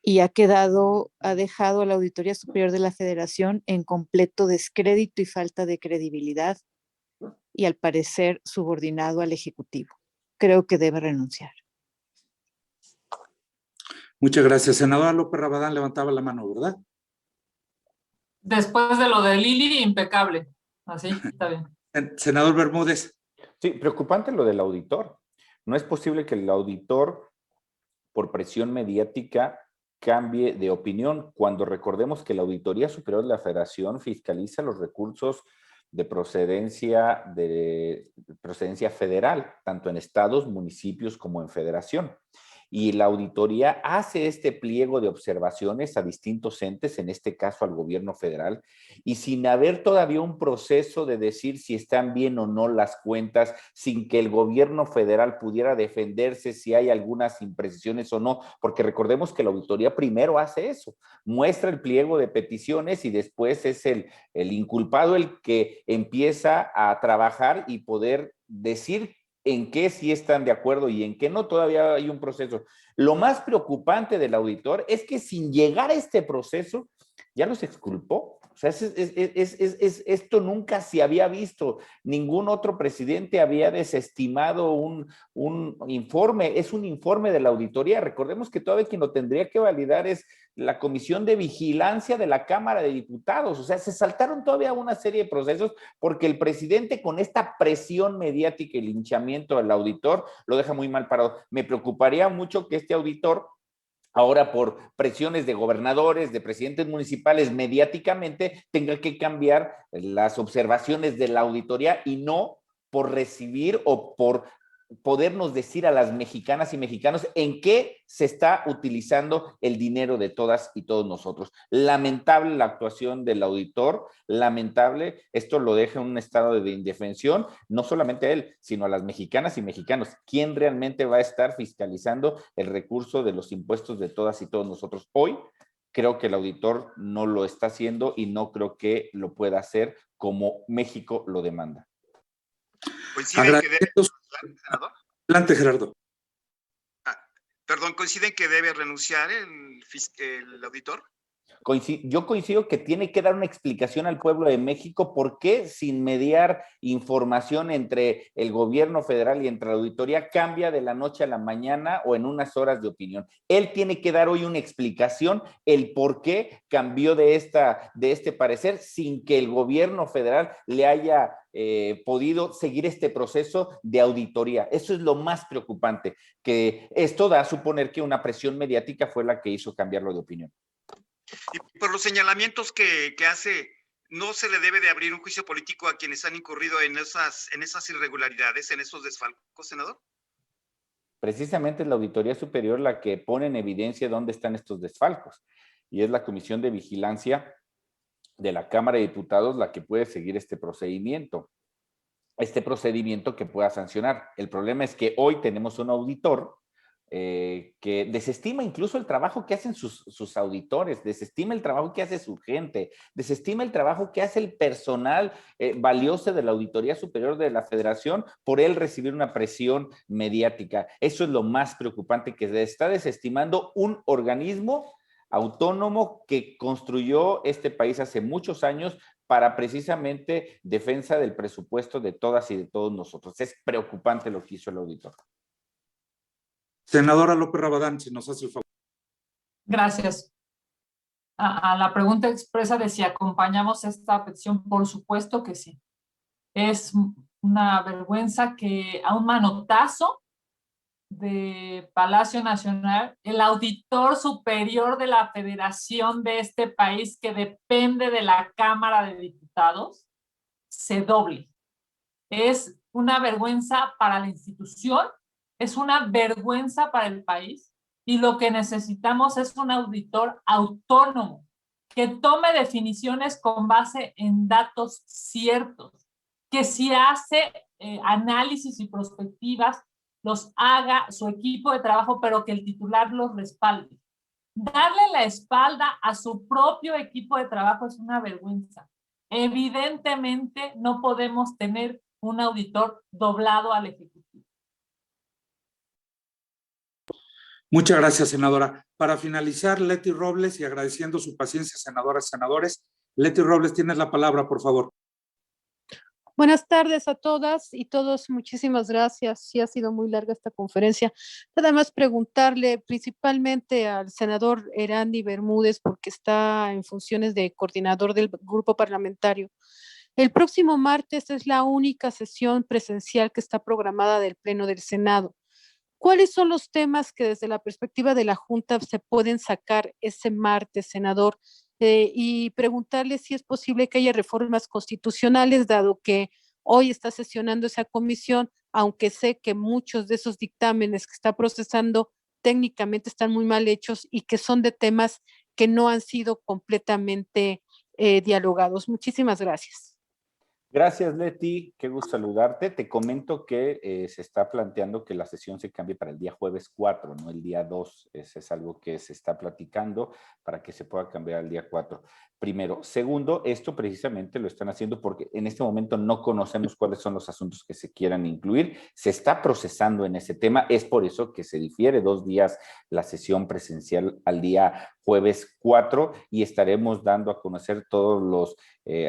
y ha dejado a la Auditoría Superior de la Federación en completo descrédito y falta de credibilidad y al parecer subordinado al Ejecutivo. Creo que debe renunciar. Muchas gracias. Senadora López Rabadán levantaba la mano, ¿verdad? Después de lo de Lili, impecable. Así, está bien. Senador Bermúdez. Sí, preocupante lo del auditor. No es posible que el auditor, por presión mediática, cambie de opinión, cuando recordemos que la Auditoría Superior de la Federación fiscaliza los recursos de procedencia federal, tanto en estados, municipios como en federación. Y la auditoría hace este pliego de observaciones a distintos entes, en este caso al gobierno federal, y sin haber todavía un proceso de decir si están bien o no las cuentas, sin que el gobierno federal pudiera defenderse si hay algunas imprecisiones o no, porque recordemos que la auditoría primero hace eso, muestra el pliego de peticiones y después es el inculpado el que empieza a trabajar y poder decir en qué sí están de acuerdo y en qué no, todavía hay un proceso. Lo más preocupante del auditor es que sin llegar a este proceso, ya los exculpó. O sea, esto nunca se había visto. Ningún otro presidente había desestimado un informe. Es un informe de la auditoría. Recordemos que todavía quien lo tendría que validar es la Comisión de Vigilancia de la Cámara de Diputados. O sea, se saltaron todavía una serie de procesos porque el presidente, con esta presión mediática y linchamiento del auditor, lo deja muy mal parado. Me preocuparía mucho que este auditor ahora por presiones de gobernadores, de presidentes municipales, mediáticamente tenga que cambiar las observaciones de la auditoría y no por recibir o por podernos decir a las mexicanas y mexicanos en qué se está utilizando el dinero de todas y todos nosotros. Lamentable la actuación del auditor, lamentable, esto lo deja en un estado de indefensión, no solamente a él, sino a las mexicanas y mexicanos. ¿Quién realmente va a estar fiscalizando el recurso de los impuestos de todas y todos nosotros? Hoy creo que el auditor no lo está haciendo y no creo que lo pueda hacer como México lo demanda. ¿Coinciden que debe renunciar, senador? Adelante, Gerardo. Perdón, ¿coinciden que debe renunciar el auditor? Yo coincido que tiene que dar una explicación al pueblo de México por qué sin mediar información entre el gobierno federal y entre la auditoría cambia de la noche a la mañana o en unas horas de opinión. Él tiene que dar hoy una explicación el por qué cambió de este parecer sin que el gobierno federal le haya podido seguir este proceso de auditoría. Eso es lo más preocupante, que esto da a suponer que una presión mediática fue la que hizo cambiarlo de opinión. Y por los señalamientos que hace, ¿no se le debe de abrir un juicio político a quienes han incurrido en esas irregularidades, en esos desfalcos, senador? Precisamente es la Auditoría Superior la que pone en evidencia dónde están estos desfalcos, y es la Comisión de Vigilancia de la Cámara de Diputados la que puede seguir este procedimiento que pueda sancionar. El problema es que hoy tenemos un auditor que desestima incluso el trabajo que hacen sus auditores, desestima el trabajo que hace su gente, desestima el trabajo que hace el personal valioso de la Auditoría Superior de la Federación por él recibir una presión mediática. Eso es lo más preocupante, que se está desestimando un organismo autónomo que construyó este país hace muchos años para precisamente defensa del presupuesto de todas y de todos nosotros. Es preocupante lo que hizo el auditor. Senadora López Rabadán, si nos hace el favor. Gracias. A la pregunta expresa de si acompañamos esta petición, por supuesto que sí. Es una vergüenza que a un manotazo de Palacio Nacional, el auditor superior de la Federación de este país, que depende de la Cámara de Diputados, se doble. Es una vergüenza para la institución, es una vergüenza para el país, y lo que necesitamos es un auditor autónomo que tome definiciones con base en datos ciertos, que si hace análisis y prospectivas, los haga su equipo de trabajo, pero que el titular los respalde. Darle la espalda a su propio equipo de trabajo es una vergüenza. Evidentemente no podemos tener un auditor doblado al Ejecutivo. Muchas gracias, senadora. Para finalizar, Leti Robles, y agradeciendo su paciencia, senadoras, senadores. Leti Robles, tienes la palabra, por favor. Buenas tardes a todas y todos, muchísimas gracias. Sí, ha sido muy larga esta conferencia. Nada más preguntarle principalmente al senador Erandy Bermúdez, porque está en funciones de coordinador del grupo parlamentario. El próximo martes es la única sesión presencial que está programada del Pleno del Senado. ¿Cuáles son los temas que desde la perspectiva de la Junta se pueden sacar ese martes, senador? Y preguntarle si es posible que haya reformas constitucionales, dado que hoy está sesionando esa comisión, aunque sé que muchos de esos dictámenes que está procesando técnicamente están muy mal hechos y que son de temas que no han sido completamente dialogados. Muchísimas gracias. Gracias, Leti. Qué gusto saludarte. Te comento que se está planteando que la sesión se cambie para el día jueves 4, no el día 2. Ese es algo que se está platicando para que se pueda cambiar al día 4. Primero. Segundo, esto precisamente lo están haciendo porque en este momento no conocemos cuáles son los asuntos que se quieran incluir. Se está procesando en ese tema. Es por eso que se difiere 2 días la sesión presencial al día jueves 4 y estaremos dando a conocer todos los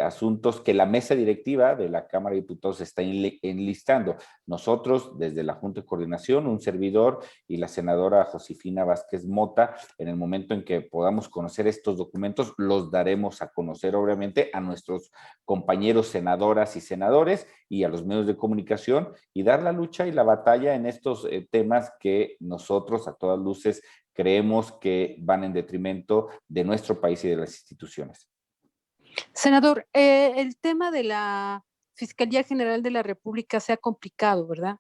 asuntos que la mesa directiva de la Cámara de Diputados está enlistando. Nosotros, desde la Junta de Coordinación, un servidor y la senadora Josefina Vázquez Mota, en el momento en que podamos conocer estos documentos, los daremos demos a conocer, obviamente, a nuestros compañeros senadoras y senadores y a los medios de comunicación y dar la lucha y la batalla en estos temas que nosotros, a todas luces, creemos que van en detrimento de nuestro país y de las instituciones. Senador, el tema de la Fiscalía General de la República se ha complicado, ¿verdad?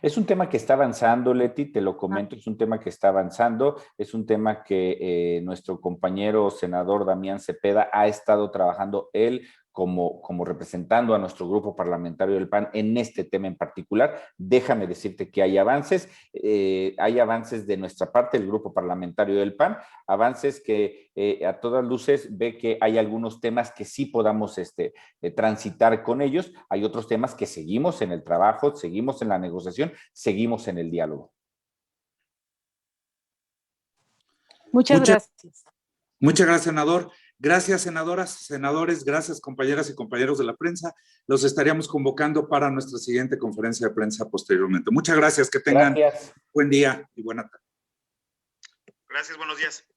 Es un tema que está avanzando, Leti, te lo comento, es un tema que está avanzando, es un tema que nuestro compañero senador Damián Cepeda ha estado trabajando él como representando a nuestro grupo parlamentario del PAN en este tema en particular. Déjame decirte que hay avances de nuestra parte, el grupo parlamentario del PAN, avances que a todas luces ve que hay algunos temas que sí podamos transitar con ellos, hay otros temas que seguimos en el trabajo, seguimos en la negociación, seguimos en el diálogo. Muchas gracias. Muchas gracias, senador. Gracias, senadoras, senadores, gracias, compañeras y compañeros de la prensa. Los estaríamos convocando para nuestra siguiente conferencia de prensa posteriormente. Muchas gracias, que tengan buen día y buena tarde. Gracias, buenos días.